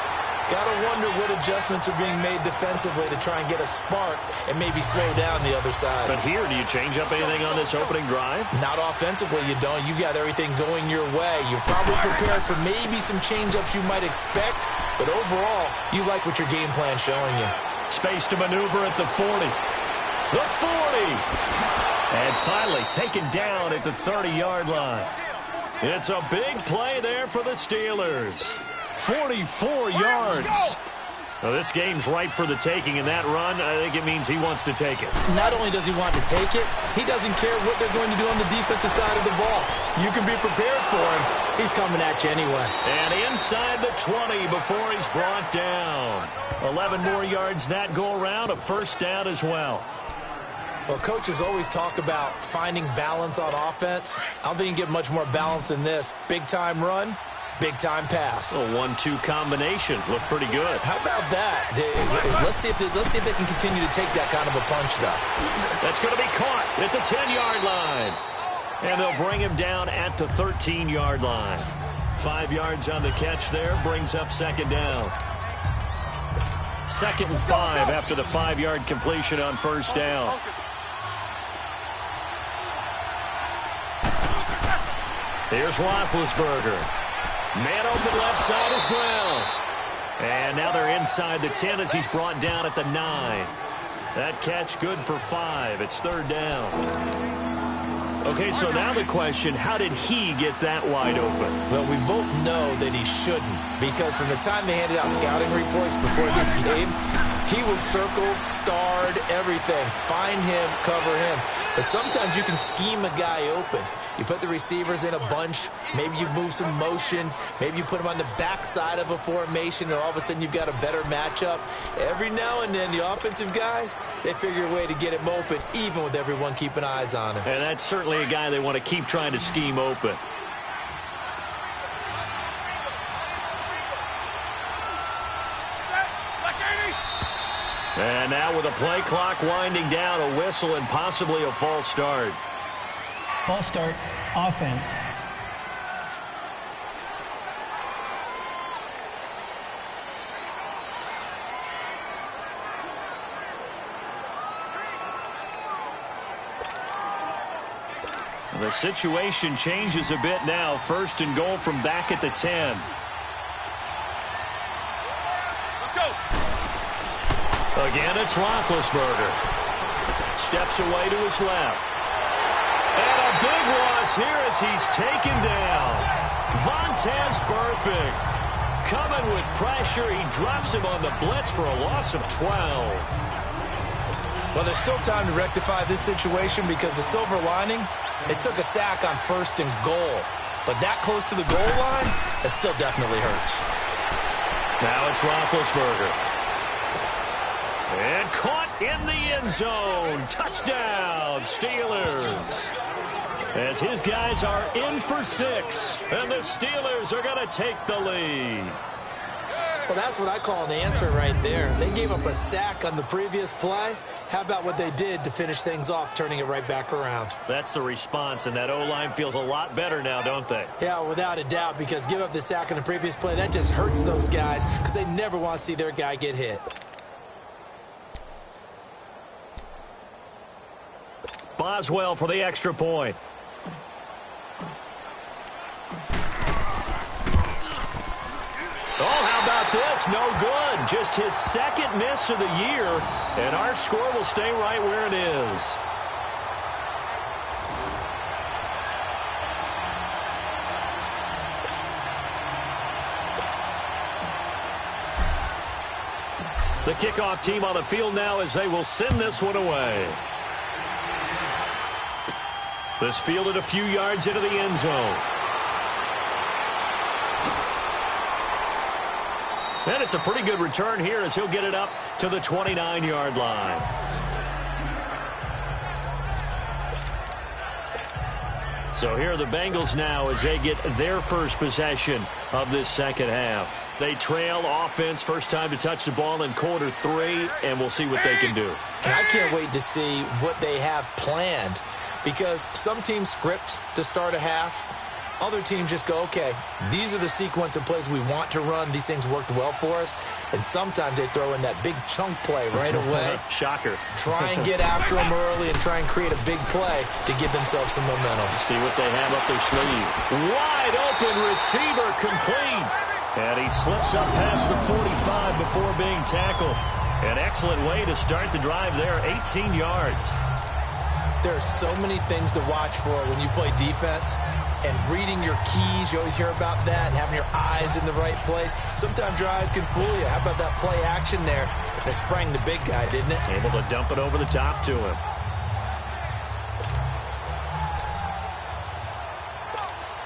C: Gotta wonder what adjustments are being made defensively to try and get a spark and maybe slow down the other side.
B: But here, do you change up anything on this opening drive?
C: Not offensively, you don't. You got everything going your way. You're probably prepared for maybe some change-ups you might expect, but overall, you like what your game plan's showing you.
B: Space to maneuver at the 40. The 40! And finally taken down at the 30-yard line. It's a big play there for the Steelers. 44 yards. Well, this game's ripe for the taking, and that run, I think it means he wants to take it.
C: Not only does he want to take it, he doesn't care what they're going to do on the defensive side of the ball. You can be prepared for him. He's coming at you anyway.
B: And inside the 20 before he's brought down. 11 more yards that go around, a first down as well.
C: Well, coaches always talk about finding balance on offense. I don't think you can get much more balance than this. Big-time run. Big-time pass.
B: A 1-2 combination. Looked pretty good.
C: How about that? Let's see if they can continue to take that kind of a punch, though.
B: That's going to be caught at the 10-yard line. And they'll bring him down at the 13-yard line. 5 yards on the catch there. Brings up second down. 2nd and 5 after the 5-yard completion on first down. Here's Roethlisberger. Man open left side is Brown. And now they're inside the 10 as he's brought down at the 9. That catch good for 5. It's third down. Okay, so now the question, how did he get that wide open?
C: Well, we both know that he shouldn't, because from the time they handed out scouting reports before this game, he was circled, starred, everything. Find him, cover him. But sometimes you can scheme a guy open. You put the receivers in a bunch. Maybe you move some motion. Maybe you put them on the backside of a formation, and all of a sudden you've got a better matchup. Every now and then, the offensive guys, they figure a way to get him open, even with everyone keeping eyes on him.
B: And that's certainly a guy they want to keep trying to scheme open. And now with a play clock winding down, a whistle and possibly a false start.
D: False start, offense.
B: The situation changes a bit now. 1st and goal from back at the 10.
A: Let's go.
B: Again, it's Roethlisberger. Steps away to his left. And a big loss here as he's taken down. Vontaze Burfict. Coming with pressure. He drops him on the blitz for a loss of 12.
C: Well, there's still time to rectify this situation because the silver lining, it took a sack on 1st and goal. But that close to the goal line, it still definitely hurts.
B: Now it's Roethlisberger. And caught in the end zone. Touchdown, Steelers. As his guys are in for 6. And the Steelers are going to take the lead.
C: Well, that's what I call an answer right there. They gave up a sack on the previous play. How about what they did to finish things off, turning it right back around?
B: That's the response, and that O-line feels a lot better now, don't they?
C: Yeah, without a doubt, because give up the sack on the previous play, that just hurts those guys because they never want to see their guy get hit.
B: Boswell for the extra point. Oh, how about this? No good. Just his second miss of the year, and our score will stay right where it is. The kickoff team on the field now as they will send this one away. This fielded a few yards into the end zone. And it's a pretty good return here as he'll get it up to the 29-yard line. So here are the Bengals now as they get their first possession of this second half. They trail offense, first time to touch the ball in quarter 3, and we'll see what they can do.
C: And I can't wait to see what they have planned, because some teams script to start a half. Other teams just go, okay, these are the sequence of plays we want to run. These things worked well for us. And sometimes they throw in that big chunk play right away.
B: Shocker.
C: Try and get after them early and try and create a big play to give themselves some momentum.
B: See what they have up their sleeve. Wide open receiver complete. And he slips up past the 45 before being tackled. An excellent way to start the drive there, 18 yards.
C: There are so many things to watch for when you play defense. And reading your keys, you always hear about that, and having your eyes in the right place. Sometimes your eyes can fool you. How about that play action there that sprang the big guy, didn't it?
B: Able to dump it over the top to him.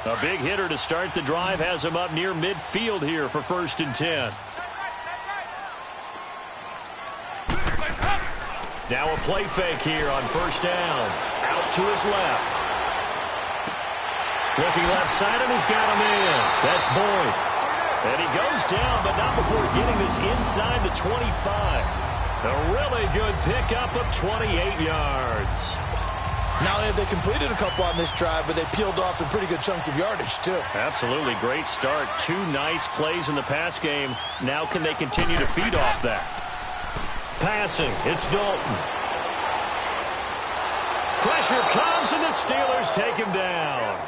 B: A big hitter to start the drive has him up near midfield here for 1st and 10. Now a play fake here on 1st down. Out to his left. Looking left side, and he's got him in. That's Boyd. And he goes down, but not before getting this inside the 25. A really good pickup of 28 yards.
C: Not only have they completed a couple on this drive, but they peeled off some pretty good chunks of yardage, too.
B: Absolutely. Great start. 2 nice plays in the pass game. Now can they continue to feed off that? Passing. It's Dalton. Pressure comes, and the Steelers take him down.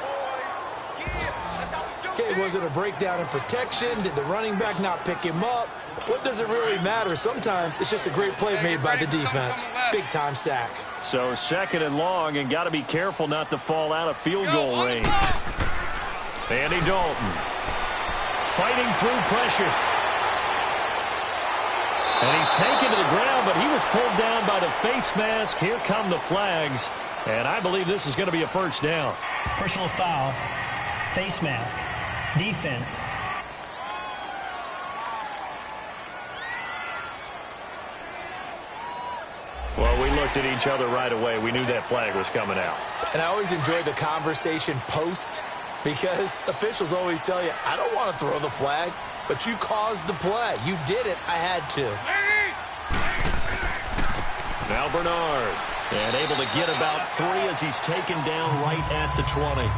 C: Okay, was it a breakdown in protection? Did the running back not pick him up? What does it really matter? Sometimes it's just a great play made by the defense. Big-time sack.
B: So 2nd and long, and got to be careful not to fall out of field goal range. Andy Dalton fighting through pressure. And he's taken to the ground, but he was pulled down by the face mask. Here come the flags, and I believe this is going to be a 1st down.
D: Personal foul, face mask, defense.
B: Well, we looked at each other right away. We knew that flag was coming out.
C: And I always enjoy the conversation post, because officials always tell you, I don't want to throw the flag, but you caused the play. You did it. I had to.
B: Now Bernard. And able to get about 3 as he's taken down right at the 20.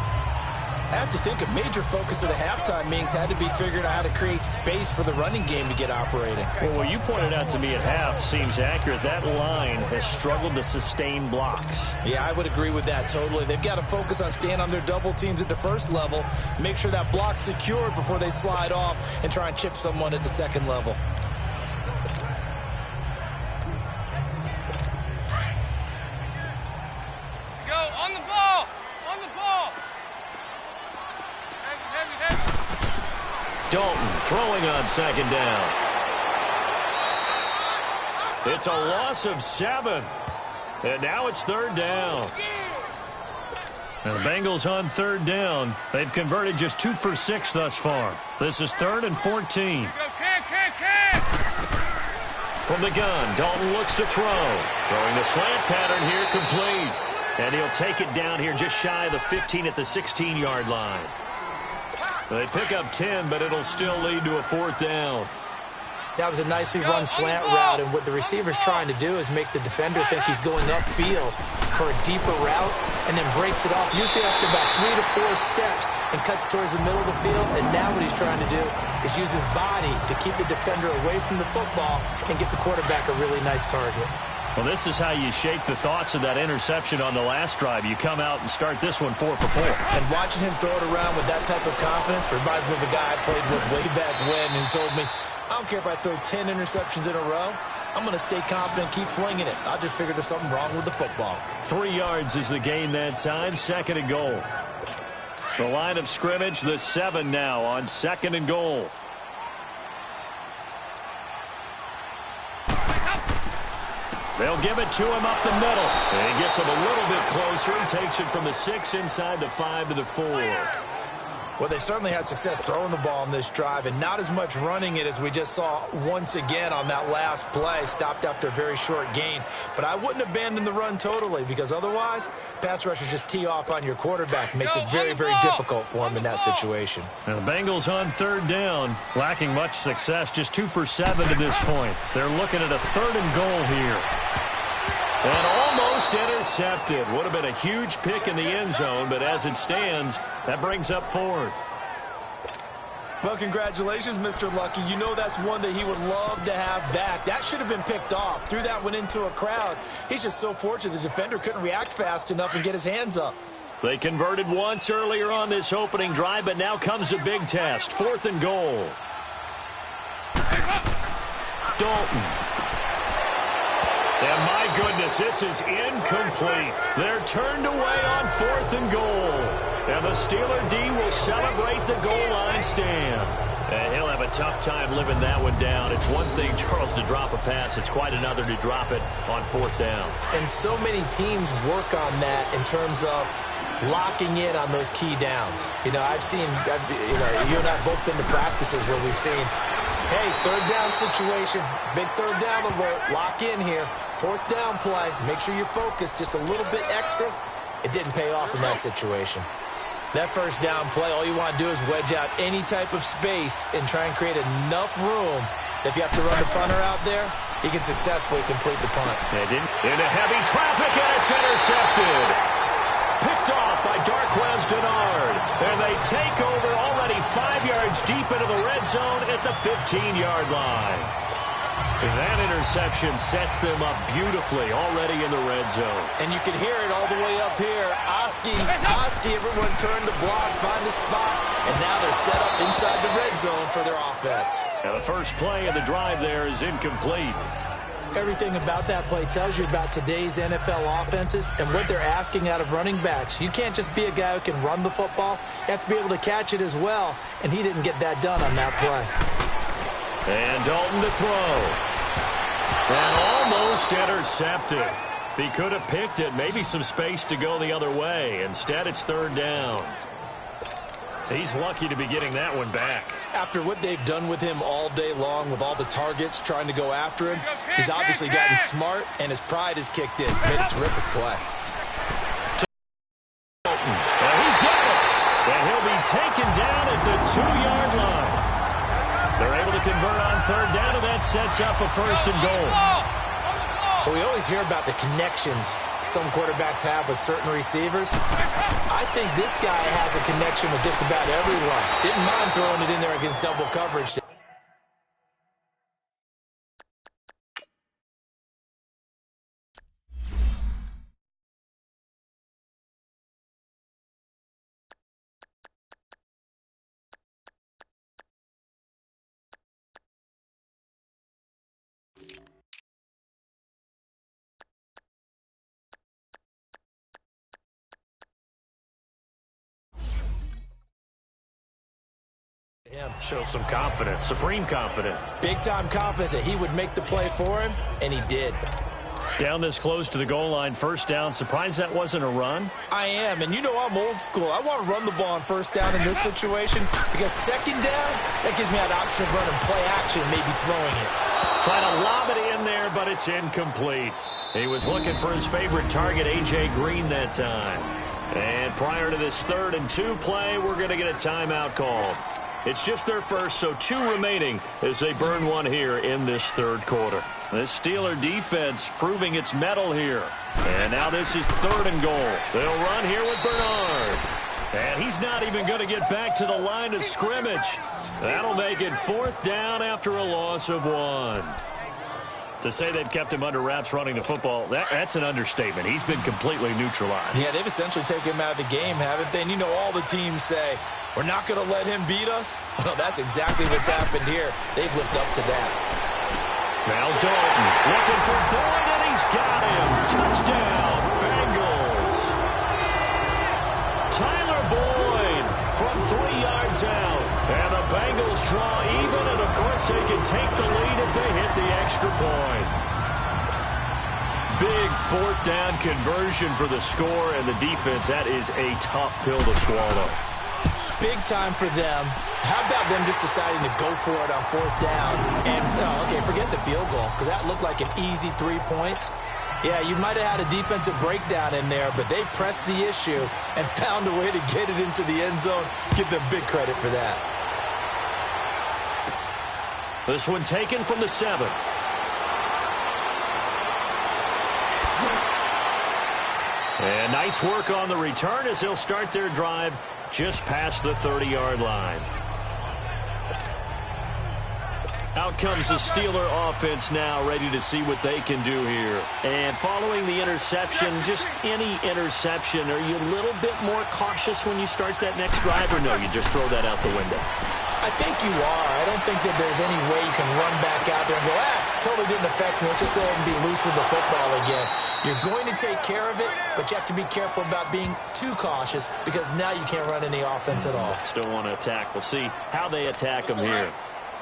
C: I have to think a major focus of the halftime meetings had to be figuring out how to create space for the running game to get operating.
B: Well, what you pointed out to me at half seems accurate. That line has struggled to sustain blocks.
C: Yeah, I would agree with that totally. They've got to focus on staying on their double teams at the 1st level, make sure that block's secured before they slide off and try and chip someone at the 2nd level.
B: Dalton throwing on 2nd down. It's a loss of 7. And now it's 3rd down. And the Bengals on 3rd down. They've converted just 2 for 6 thus far. This is 3rd and 14. From the gun, Dalton looks to throw. Throwing the slant pattern here complete. And he'll take it down here just shy of the 15 at the 16-yard line. They pick up 10, but it'll still lead to a 4th down.
C: That was a nicely run slant route, and what the receiver's trying to do is make the defender think he's going upfield for a deeper route and then breaks it off, usually after about 3 to 4 steps, and cuts towards the middle of the field. And now what he's trying to do is use his body to keep the defender away from the football and get the quarterback a really nice target.
B: Well, this is how you shake the thoughts of that interception on the last drive. You come out and start this one 4 for 4.
C: And watching him throw it around with that type of confidence reminds me of a guy I played with way back when, and he told me, I don't care if I throw 10 interceptions in a row. I'm going to stay confident, keep flinging it. I just figured there's something wrong with the football.
B: 3 yards is the gain that time, 2nd and goal. The line of scrimmage, the 7 now on 2nd and goal. They'll give it to him up the middle. And he gets him a little bit closer. He takes it from the 6 inside the 5 to the 4.
C: Well, they certainly had success throwing the ball on this drive, and not as much running it as we just saw once again on that last play. Stopped after a very short gain. But I wouldn't abandon the run totally, because otherwise, pass rushers just tee off on your quarterback. Makes it very, very difficult for him in that situation.
B: Now the Bengals on 3rd down, lacking much success, just 2 for 7 to this point. They're looking at a 3rd and goal here. And almost intercepted. Would have been a huge pick in the end zone, but as it stands, that brings up 4th.
C: Well, congratulations, Mr. Lucky. You know that's one that he would love to have back. That should have been picked off. Threw that one into a crowd. He's just so fortunate the defender couldn't react fast enough and get his hands up.
B: They converted once earlier on this opening drive, but now comes a big test. 4th and goal. Dalton. And my goodness, this is incomplete. They're turned away on 4th and goal. And the Steeler D will celebrate the goal line stand. And he'll have a tough time living that one down. It's one thing, Charles, to drop a pass. It's quite another to drop it on 4th down.
C: And so many teams work on that in terms of locking in on those key downs. You know, you and I have both been to practices where we've seen, hey, 3rd down situation, big 3rd down alert, lock in here. 4th down play, make sure you're focused just a little bit extra. It didn't pay off in that situation. That 1st down play, all you want to do is wedge out any type of space and try and create enough room that if you have to run the punter out there, he can successfully complete the punt.
B: They didn't. Into heavy traffic, and it's intercepted. Picked off by Darquez Denard. And they take over already 5 yards deep into the red zone at the 15-yard line. That interception sets them up beautifully already in the red zone.
C: And you can hear it all the way up here. Oski, everyone turned to block, find a spot, and now they're set up inside the red zone for their offense.
B: And the first play of the drive there is incomplete.
C: Everything about that play tells you about today's NFL offenses and what they're asking out of running backs. You can't just be a guy who can run the football. You have to be able to catch it as well, and he didn't get that done on that play.
B: And Dalton to throw. And almost intercepted. If he could have picked it, maybe some space to go the other way. Instead, it's 3rd down. He's lucky to be getting that one back.
C: After what they've done with him all day long, with all the targets trying to go after him, he's obviously gotten smart, and his pride has kicked in. Made a terrific play.
B: And he's got it. And he'll be taken down at the 2-yard line. They're able to convert on 3rd down, and that sets up a 1st and goal.
C: Well, we always hear about the connections some quarterbacks have with certain receivers. I think this guy has a connection with just about everyone. Didn't mind throwing it in there against double coverage.
B: Show some confidence, supreme confidence.
C: Big-time confidence that he would make the play for him, and he did.
B: Down this close to the goal line, 1st down. Surprised that wasn't a run?
C: I am, and you know I'm old school. I want to run the ball on 1st down in this situation because 2nd down, that gives me an option of running play action, maybe throwing it.
B: Trying to lob it in there, but it's incomplete. He was looking for his favorite target, A.J. Green, that time. And prior to this 3rd and 2 play, we're going to get a timeout called. It's just their first, so 2 remaining as they burn one here in this third quarter. This Steeler defense proving its mettle here. And now this is 3rd and goal. They'll run here with Bernard. And he's not even going to get back to the line of scrimmage. That'll make it 4th down after a loss of 1. To say they've kept him under wraps running the football, that's an understatement. He's been completely neutralized.
C: Yeah, they've essentially taken him out of the game, haven't they? And you know all the teams say, we're not going to let him beat us. Well, that's exactly what's happened here. They've lived up to that.
B: Now Dalton looking for Boyd, and he's got him. Touchdown, Bengals. Tyler Boyd from 3 yards out. And the Bengals draw even, and of course they can take the lead if they hit the extra point. Big 4th down conversion for the score, and the defense, that is a tough pill to swallow.
C: Big time for them. How about them just deciding to go for it on 4th down? And, okay, forget the field goal, because that looked like an easy 3 points. Yeah, you might have had a defensive breakdown in there, but they pressed the issue and found a way to get it into the end zone. Give them big credit for that.
B: This one taken from the 7. And nice work on the return as they'll start their drive just past the 30-yard line. Out comes the Steeler offense now, ready to see what they can do here. And following the interception, just any interception, are you a little bit more cautious when you start that next drive, or no, you just throw that out the window?
C: I think you are. I don't think that there's any way you can run back out there and go, totally didn't affect me. Let's just go ahead and be loose with the football again. You're going to take care of it, but you have to be careful about being too cautious because now you can't run any offense at all.
B: Still want to attack. We'll see how they attack them here.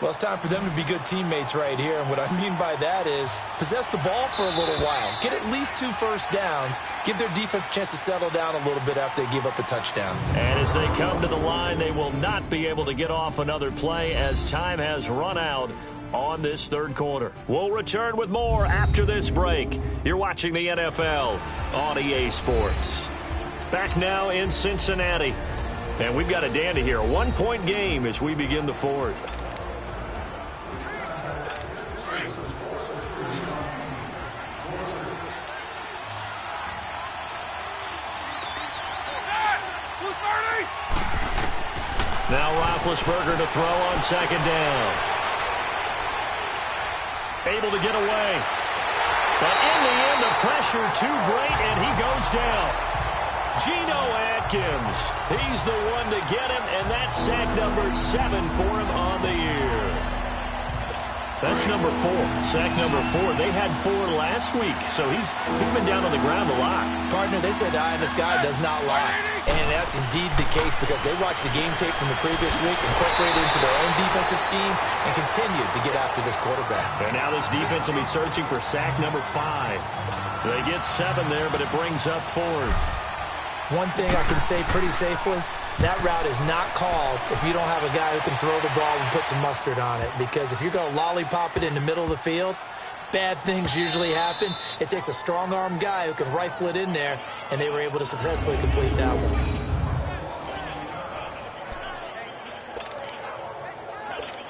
C: Well, it's time for them to be good teammates right here. And what I mean by that is possess the ball for a little while. Get at least 2 first downs. Give their defense a chance to settle down a little bit after they give up a touchdown.
B: And as they come to the line, they will not be able to get off another play as time has run out on this third quarter. We'll return with more after this break. You're watching the NFL on EA Sports. Back now in Cincinnati. And we've got a dandy here. A 1-point game as we begin the 4th. Now Roethlisberger to throw on 2nd down. Able to get away. But in the end, the pressure too great, and he goes down. Geno Atkins, he's the one to get him, and that's sack number 7 for him on the year. That's number 4, sack number 4. They had 4 last week, so he's been down on the ground a lot.
C: Partner, they said the eye in the sky does not lie. And that's indeed the case because they watched the game tape from the previous week, incorporated into their own defensive scheme, and continued to get after this quarterback.
B: And now this defense will be searching for sack number 5. They get 7 there, but it brings up 4th.
C: One thing I can say pretty safely, that route is not called if you don't have a guy who can throw the ball and put some mustard on it. Because if you're going to lollipop it in the middle of the field, bad things usually happen. It takes a strong-arm guy who can rifle it in there, and they were able to successfully complete that one.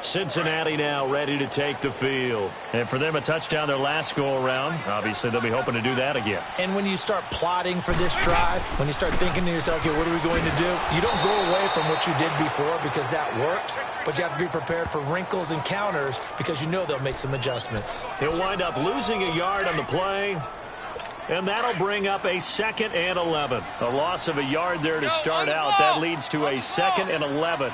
B: Cincinnati now ready to take the field. And for them, a touchdown their last go-around. Obviously, they'll be hoping to do that again.
C: And when you start plotting for this drive, when you start thinking to yourself, okay, what are we going to do? You don't go away from what you did before because that worked, but you have to be prepared for wrinkles and counters because you know they'll make some adjustments.
B: He'll wind up losing a yard on the play. And that'll bring up a 2nd and 11. A loss of a yard there to start out. That leads to a 2nd and 11.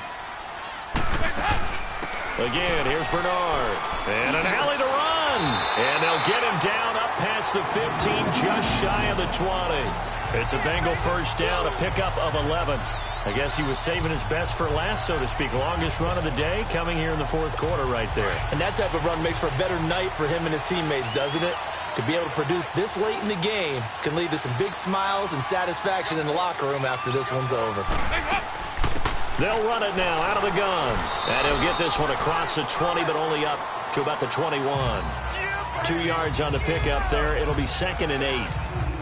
B: Again, here's Bernard. And an alley to run. And they'll get him down up past the 15, just shy of the 20. It's a Bengal first down, a pickup of 11. I guess he was saving his best for last, so to speak. Longest run of the day coming here in the 4th quarter right there.
C: And that type of run makes for a better night for him and his teammates, doesn't it? To be able to produce this late in the game can lead to some big smiles and satisfaction in the locker room after this one's over.
B: They'll run it now out of the gun. And he'll get this one across the 20, but only up to about the 21. 2 yards on the pickup there. It'll be 2nd and 8.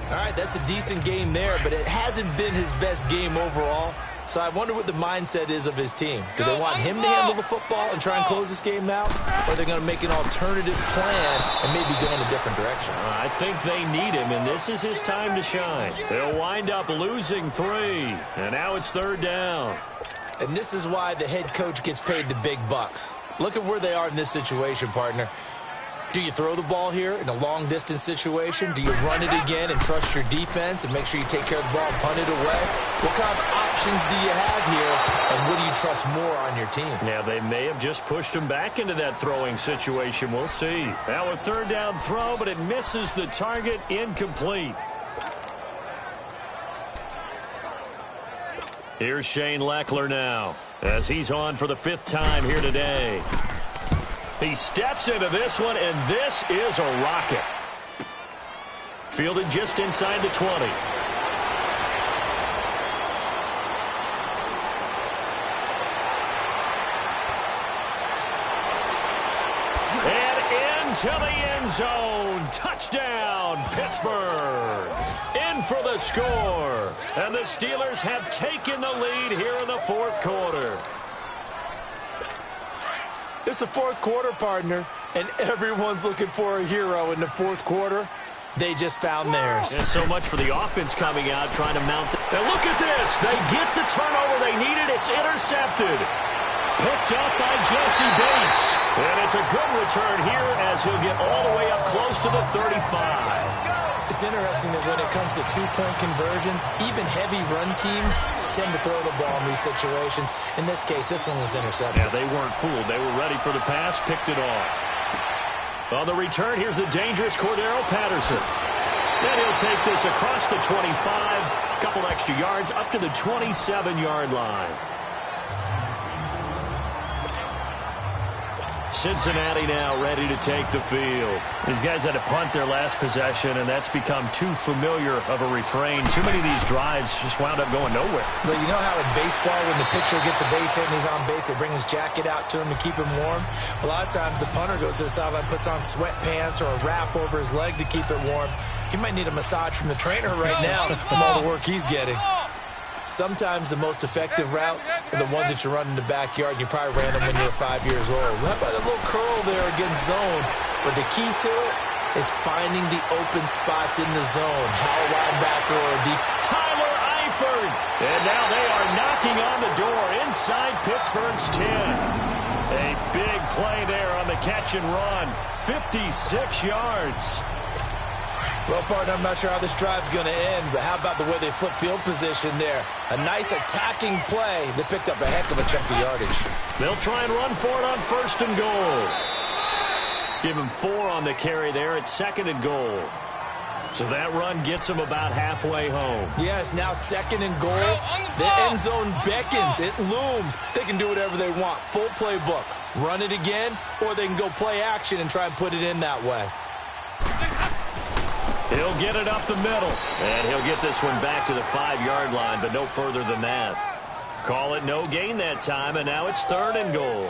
C: All right, that's a decent game there, but it hasn't been his best game overall. So I wonder what the mindset is of his team. Do they want him to handle the football and try and close this game out? Or are they going to make an alternative plan and maybe go in a different direction?
B: I think they need him, and this is his time to shine. They'll wind up losing 3, and now it's 3rd down.
C: And this is why the head coach gets paid the big bucks. Look at where they are in this situation, partner. Do you throw the ball here in a long-distance situation? Do you run it again and trust your defense and make sure you take care of the ball and punt it away? What kind of options do you have here, and what do you trust more on your team?
B: Yeah, they may have just pushed him back into that throwing situation. We'll see. Now a 3rd down throw, but it misses the target. Incomplete. Here's Shane Leckler now, as he's on for the 5th time here today. He steps into this one, and this is a rocket. Fielded just inside the 20. And into the end zone. Touchdown, Pittsburgh. In for the score. And the Steelers have taken the lead here in the 4th quarter.
C: It's the 4th quarter, partner, and everyone's looking for a hero in the 4th quarter. They just found theirs.
B: And so much for the offense coming out, trying to mount. And look at this. They get the turnover they needed. It's intercepted. Picked up by Jesse Bates. And it's a good return here as he'll get all the way up close to the 35.
C: It's interesting that when it comes to 2-point conversions, even heavy run teams tend to throw the ball in these situations. In this case, this one was intercepted.
B: Yeah, they weren't fooled. They were ready for the pass, picked it off. On the return, here's the dangerous Cordero Patterson. Then he'll take this across the 25, a couple extra yards up to the 27-yard line. Cincinnati now ready to take the field. These guys had to punt their last possession, and that's become too familiar of a refrain. Too many of these drives just wound up going nowhere.
C: But you know how in baseball, when the pitcher gets a base hit and he's on base, they bring his jacket out to him to keep him warm? A lot of times the punter goes to the sideline, puts on sweatpants or a wrap over his leg to keep it warm. He might need a massage from the trainer right now from all the work he's getting. Sometimes the most effective routes are the ones that you run in the backyard, and you probably ran them when you were 5 years old. How about a little curl there against zone? But the key to it is finding the open spots in the zone. How a linebacker or a deep.
B: Tyler Eifert. And now they are knocking on the door inside Pittsburgh's 10. A big play there on the catch and run. 56 yards.
C: Well, partner, I'm not sure how this drive's going to end, but how about the way they flip field position there? A nice attacking play that picked up a heck of a chunk of yardage.
B: They'll try and run for it on 1st and goal. Give him 4 on the carry there at 2nd and goal. So that run gets them about halfway home.
C: Yes, now 2nd and goal. The end zone beckons. It looms. They can do whatever they want. Full playbook. Run it again, or they can go play action and try and put it in that way.
B: He'll get it up the middle, and he'll get this one back to the 5-yard line, but no further than that. Call it no gain that time, and now it's 3rd and goal.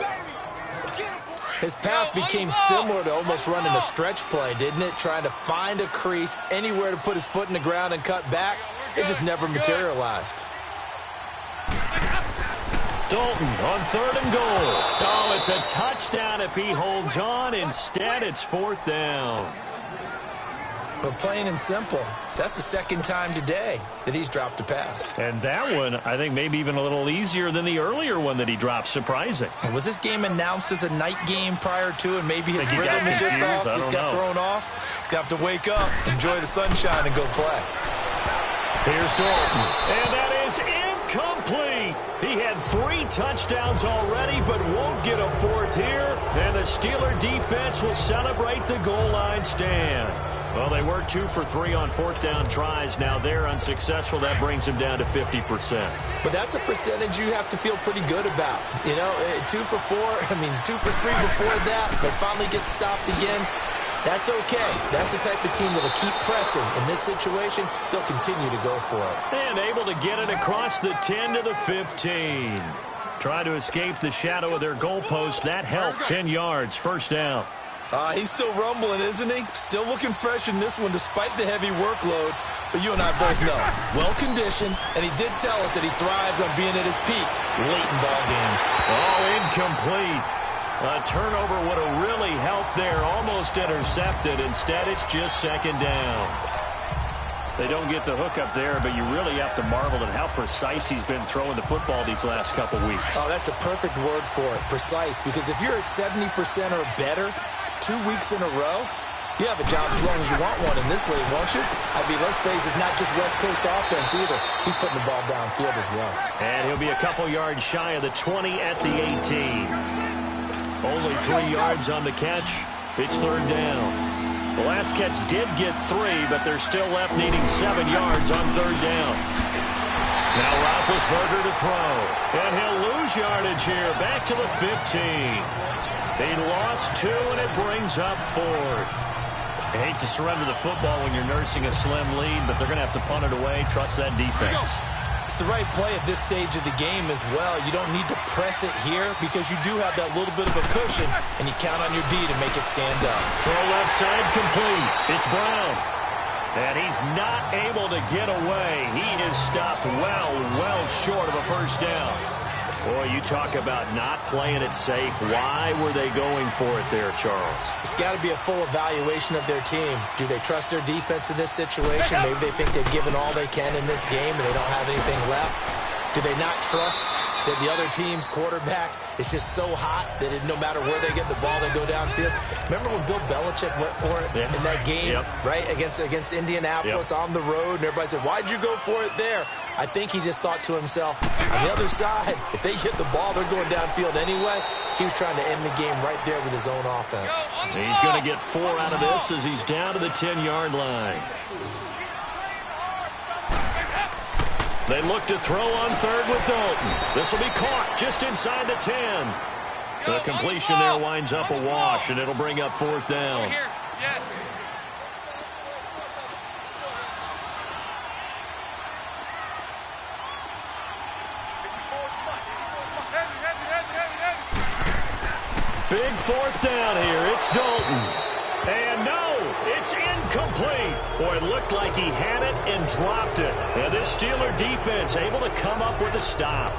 C: His path became similar to almost running a stretch play, didn't it? Trying to find a crease, anywhere to put his foot in the ground and cut back. It just never materialized.
B: Dalton on 3rd and goal. Oh, it's a touchdown if he holds on. Instead, it's 4th down.
C: But plain and simple, that's the 2nd time today that he's dropped a pass.
B: And that one, I think, maybe even a little easier than the earlier one that he dropped. Surprising.
C: And was this game announced as a night game prior to, and maybe his rhythm is just off? He's got thrown off. He's going to have to wake up, enjoy the sunshine, and go play.
B: Here's Dalton. And that is incomplete. He had 3 touchdowns already, but won't get a 4th here. And the Steeler defense will celebrate the goal line stand. Well, they were 2 for 3 on 4th down tries. Now they're unsuccessful. That brings them down to 50%.
C: But that's a percentage you have to feel pretty good about. You know, 2 for 4, 2 for 3 before that, but finally get stopped again. That's okay. That's the type of team that'll keep pressing. In this situation, they'll continue to go for it.
B: And able to get it across the 10 to the 15. Try to escape the shadow of their goalpost. That helped. 10 yards, 1st down.
C: He's still rumbling, isn't he? Still looking fresh in this one despite the heavy workload. but you and I both know, well-conditioned, and he did tell us that he thrives on being at his peak late in ball games.
B: Oh, incomplete. A turnover would have really helped there, almost intercepted. Instead, it's just second down. They don't get the hook up there, but you really have to marvel at how precise he's been throwing the football these last couple weeks.
C: Oh, that's the perfect word for it, precise, because if you're at 70% or better 2 weeks in a row, you have a job as long as you want one in this league, won't you? I mean, let's face it, it's not just West Coast offense either. He's putting the ball downfield as well.
B: And he'll be a couple yards shy of the 20 at the 18. Only 3 yards on the catch. It's third down. The last catch did get 3, but they're still left needing 7 yards on third down. Now Roethlisberger to throw. And he'll lose yardage here. Back to the 15. He lost 2, and it brings up 4th. I hate to surrender the football when you're nursing a slim lead, but they're going to have to punt it away. Trust that defense.
C: It's the right play at this stage of the game as well. You don't need to press it here because you do have that little bit of a cushion, and you count on your D to make it stand up.
B: Throw left side complete. It's Brown. And he's not able to get away. He is stopped well short of a first down. Boy, you talk about not playing it safe. Why were they going for it there, Charles?
C: It's got to be a full evaluation of their team. Do they trust their defense in this situation? Maybe they think they've given all they can in this game and they don't have anything left. Do they not trust that the other team's quarterback is just so hot that no matter where they get the ball, they go downfield? Remember when Bill Belichick went for it in that game, right, against Indianapolis on the road, and everybody said, why'd you go for it there? I think he just thought to himself, on the other side, if they get the ball, they're going downfield anyway. He was trying to end the game right there with his own offense.
B: He's going to get 4 out of this as he's down to the 10-yard line. They look to throw on third with Dalton. This will be caught just inside the 10. The completion there winds up a wash, and it'll bring up 4th down. Big 4th down here. It's Dalton. And no, it's incomplete. Boy, it looked like he had it and dropped it. And this Steeler defense able to come up with a stop.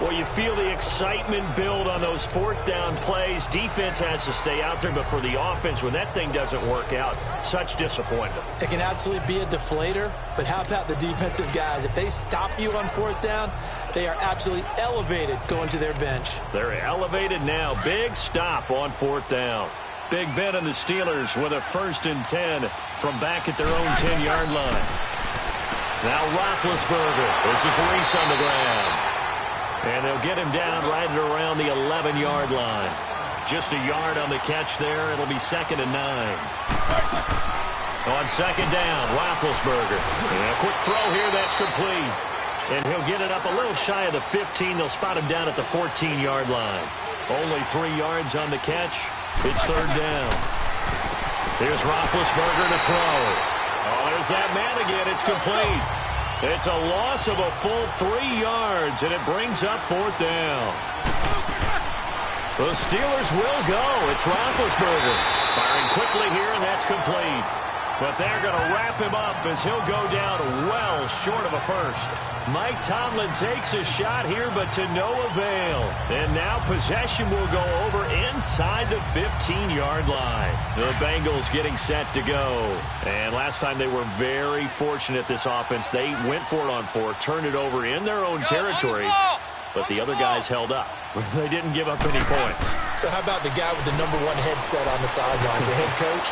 B: Well, you feel the excitement build on those 4th down plays. Defense has to stay out there, but for the offense, when that thing doesn't work out, such disappointment.
C: It can absolutely be a deflator, but how about the defensive guys? If they stop you on 4th down, they are absolutely elevated going to their bench.
B: They're elevated now. Big stop on 4th down. Big Ben and the Steelers with a 1st and 10 from back at their own 10-yard line. Now Roethlisberger. This is Reese on the ground. And they'll get him down right at around the 11-yard line. Just a yard on the catch there. It'll be 2nd and 9. On 2nd down, Roethlisberger. And a quick throw here. That's complete. And he'll get it up a little shy of the 15. They'll spot him down at the 14-yard line. Only 3 yards on the catch. It's 3rd down. Here's Roethlisberger to throw. Oh, there's that man again. It's complete. It's a loss of a full 3 yards, and it brings up 4th down. The Steelers will go. It's Roethlisberger. Firing quickly here, and that's complete. But they're going to wrap him up as he'll go down well short of a first. Mike Tomlin takes a shot here, but to no avail. And now possession will go over inside the 15-yard line. The Bengals getting set to go. And last time they were very fortunate, this offense. They went for it on 4, turned it over in their own territory. But the other guys held up. They didn't give up any points.
C: So how about the guy with the #1 headset on the sidelines, the head coach?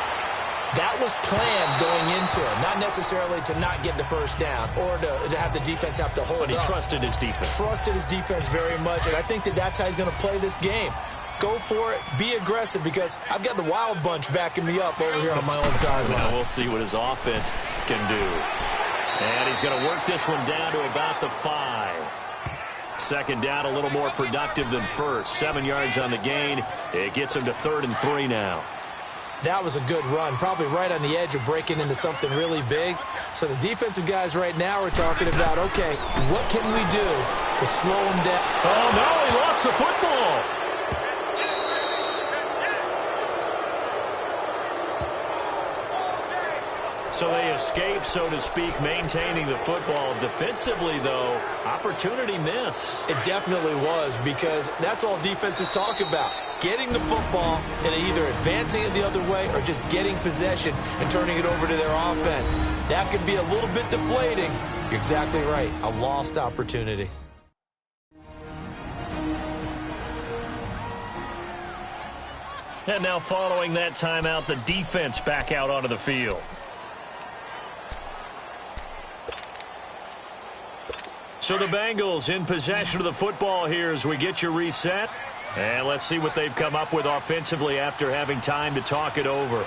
C: That was planned going into it, not necessarily to not get the first down or to have the defense have to hold up.
B: But he trusted his defense.
C: Trusted his defense very much, and I think that's how he's going to play this game. Go for it, be aggressive, because I've got the wild bunch backing me up over here on my own sideline.
B: Well, we'll see what his offense can do. And he's going to work this one down to about the 5. 2nd down, a little more productive than first. 7 yards on the gain. It gets him to 3rd and 3 now.
C: That was a good run, probably right on the edge of breaking into something really big. So the defensive guys right now are talking about, okay, what can we do to slow him down?
B: Oh, no, he lost the football. So they escape, so to speak, maintaining the football. Defensively, though, opportunity miss.
C: It definitely was, because that's all defenses talk about. Getting the football and either advancing it the other way or just getting possession and turning it over to their offense. That could be a little bit deflating. You're exactly right. A lost opportunity.
B: And now following that timeout, the defense back out onto the field. So the Bengals in possession of the football here as we get you reset. And let's see what they've come up with offensively after having time to talk it over.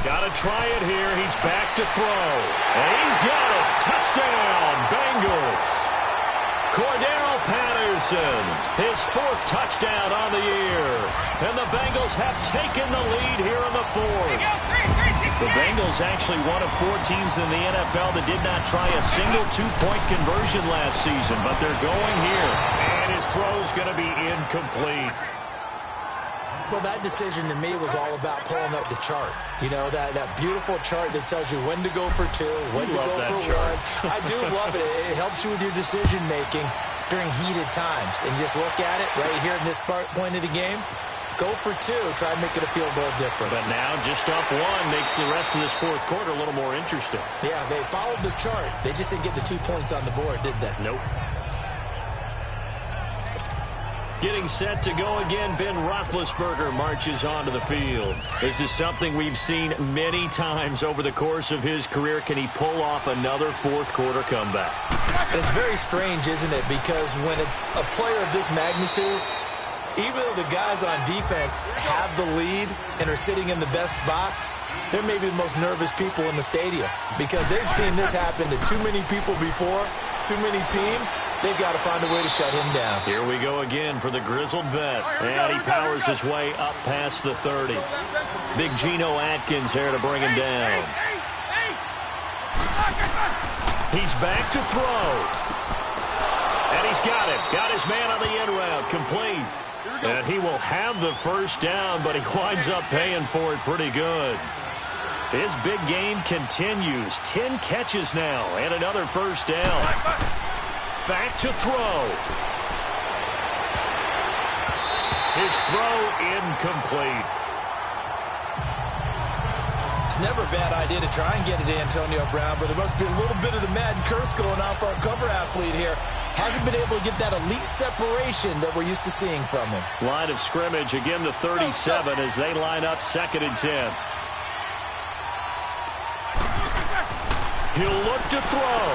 B: Got to try it here. He's back to throw. And he's got it. Touchdown, Bengals. Cordero Patterson, his 4th touchdown on the year. And the Bengals have taken the lead here in the 4th. The Bengals actually one of 4 teams in the NFL that did not try a single 2-point conversion last season, but they're going here. And his throw's going to be incomplete.
C: Well, that decision to me was all about pulling up the chart. You know, that beautiful chart that tells you when to go for 2, when to go for 1. I do love it. It helps you with your decision-making during heated times. And just look at it right here in this point of the game. Go for 2. Try and make it a field goal difference.
B: But now just up 1 makes the rest of this 4th quarter a little more interesting.
C: Yeah, they followed the chart. They just didn't get the 2 points on the board, did they?
B: Nope. Getting set to go again, Ben Roethlisberger marches onto the field. This is something we've seen many times over the course of his career. Can he pull off another 4th quarter comeback?
C: And it's very strange, isn't it? Because when it's a player of this magnitude, even though the guys on defense have the lead and are sitting in the best spot, they're maybe the most nervous people in the stadium because they've seen this happen to too many people before, too many teams. They've got to find a way to shut him down.
B: Here we go again for the grizzled vet. And he powers his way up past the 30. Big Geno Atkins here to bring him down. He's back to throw. And he's got it. Got his man on the in route. Complete. And he will have the first down, but he winds up paying for it pretty good. His big game continues. 10 catches now and another first down. Back to throw. His throw incomplete.
C: It's never a bad idea to try and get it to Antonio Brown, but it must be a little bit of the Madden curse going on for our cover athlete here. Hasn't been able to get that elite separation that we're used to seeing from him.
B: Line of scrimmage, again the 37 as they line up 2nd and 10. He'll look to throw.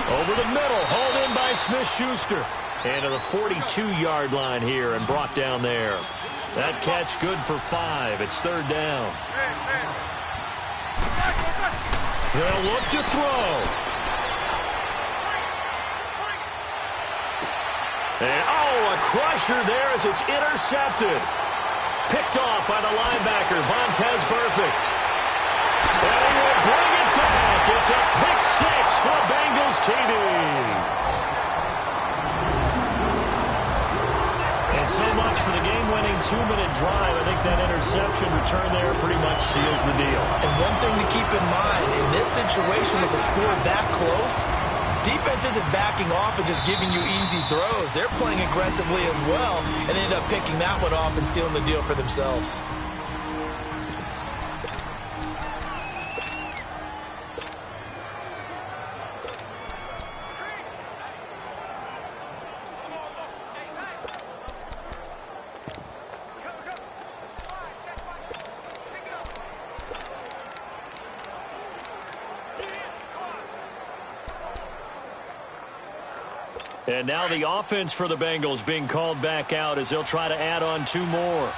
B: Over the middle, hauled in by Smith-Schuster. And to the 42-yard line here and brought down there. That catch good for 5. It's 3rd down. He'll look to throw. And, a crusher there as it's intercepted. Picked off by the linebacker, Vontaze Burfict. And he will bring it back. It's a pick 6 for Bengals TD. And so much for the game-winning 2-minute drive. I think that interception return there pretty much seals the deal.
C: And one thing to keep in mind, in this situation with the score that close, defense isn't backing off and just giving you easy throws. They're playing aggressively as well and end up picking that one off and sealing the deal for themselves.
B: And now the offense for the Bengals being called back out as they'll try to add on 2 more.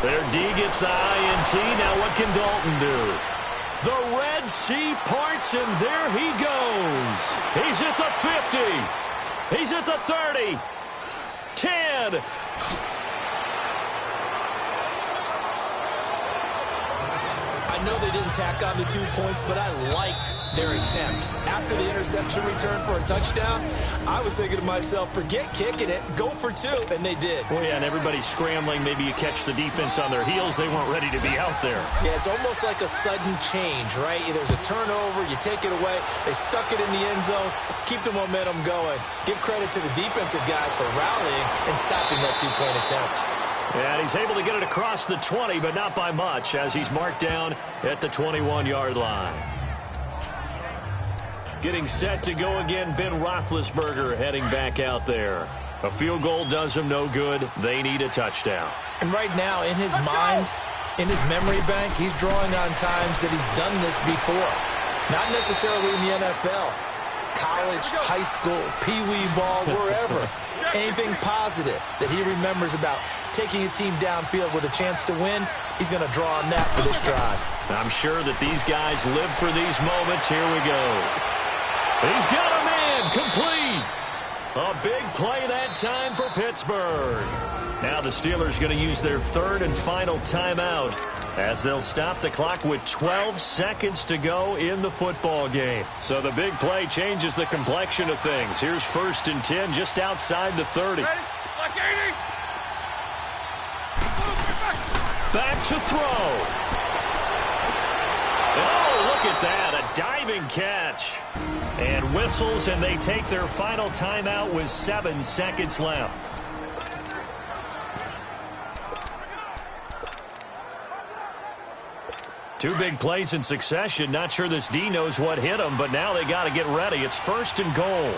B: Their D gets the INT. Now what can Dalton do? The Red Sea parts, and there he goes. He's at the 50. He's at the 30. 10.
C: I I know they didn't tack on the 2 points, but I liked their attempt. After the interception return for a touchdown, I was thinking to myself, forget kicking it, go for 2, and they did.
B: Well, yeah, and everybody's scrambling. Maybe you catch the defense on their heels. They weren't ready to be out there.
C: Yeah, it's almost like a sudden change, right? There's a turnover, you take it away, they stuck it in the end zone, keep the momentum going. Give credit to the defensive guys for rallying and stopping that 2-point attempt.
B: And he's able to get it across the 20, but not by much, as he's marked down at the 21-yard line. Getting set to go again, Ben Roethlisberger heading back out there. A field goal does him no good. They need a touchdown.
C: And right now, in his mind, in his memory bank, he's drawing on times that he's done this before. Not necessarily in the NFL. College, high school, pee-wee ball, wherever. Anything positive that he remembers about taking a team downfield with a chance to win, he's going to draw on that for this drive.
B: I'm sure that these guys live for these moments. Here we go. He's got a man complete. A big play that time for Pittsburgh. Now the Steelers going to use their third and final timeout as they'll stop the clock with 12 seconds to go in the football game. So the big play changes the complexion of things. Here's 1st and 10 just outside the 30. Back to throw. Oh, look at that. A diving catch. And whistles, and they take their final timeout with 7 seconds left. Two big plays in succession. Not sure this D knows what hit him, but now they got to get ready. It's 1st and goal.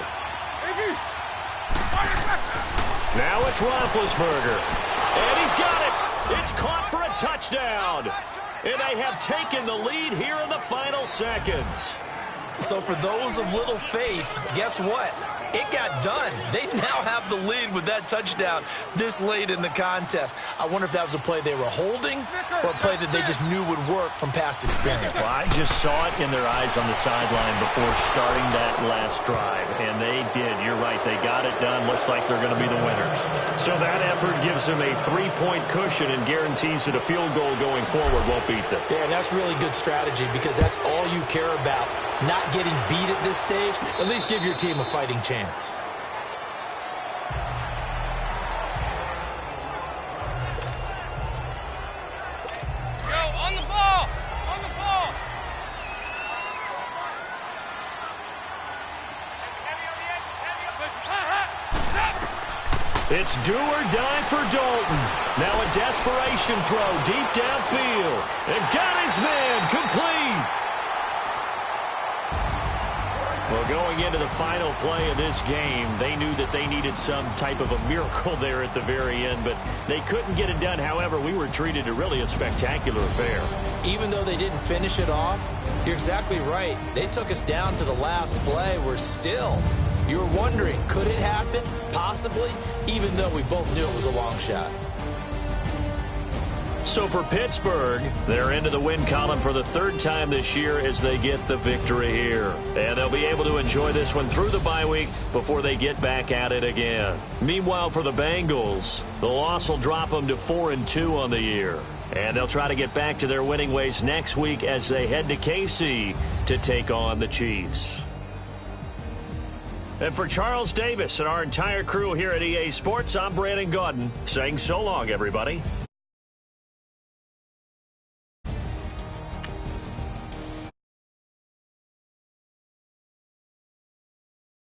B: Now it's Roethlisberger. And he's got it. It's caught for a touchdown. And they have taken the lead here in the final seconds.
C: So for those of little faith, guess what? It got done. They now have the lead with that touchdown this late in the contest. I wonder if that was a play they were holding or a play that they just knew would work from past experience.
B: Well, I just saw it in their eyes on the sideline before starting that last drive, and they did. You're right. They got it done. Looks like they're going to be the winners. So that effort gives them a 3-point cushion and guarantees that a field goal going forward won't beat them.
C: Yeah, and that's really good strategy because that's all you care about. Not getting beat at this stage, at least give your team a fighting chance.
F: On the ball! On the ball!
B: It's do or die for Dalton. Now a desperation throw deep downfield. And got his man complete. Well, going into the final play of this game, they knew that they needed some type of a miracle there at the very end, but they couldn't get it done. However, we were treated to really a spectacular affair.
C: Even though they didn't finish it off, you're exactly right. They took us down to the last play. We're still, you were wondering, could it happen? Possibly, even though we both knew it was a long shot.
B: So for Pittsburgh, they're into the win column for the 3rd time this year as they get the victory here. And they'll be able to enjoy this one through the bye week before they get back at it again. Meanwhile, for the Bengals, the loss will drop them to 4-2 on the year. And they'll try to get back to their winning ways next week as they head to KC to take on the Chiefs. And for Charles Davis and our entire crew here at EA Sports, I'm Brandon Gaudin saying so long, everybody.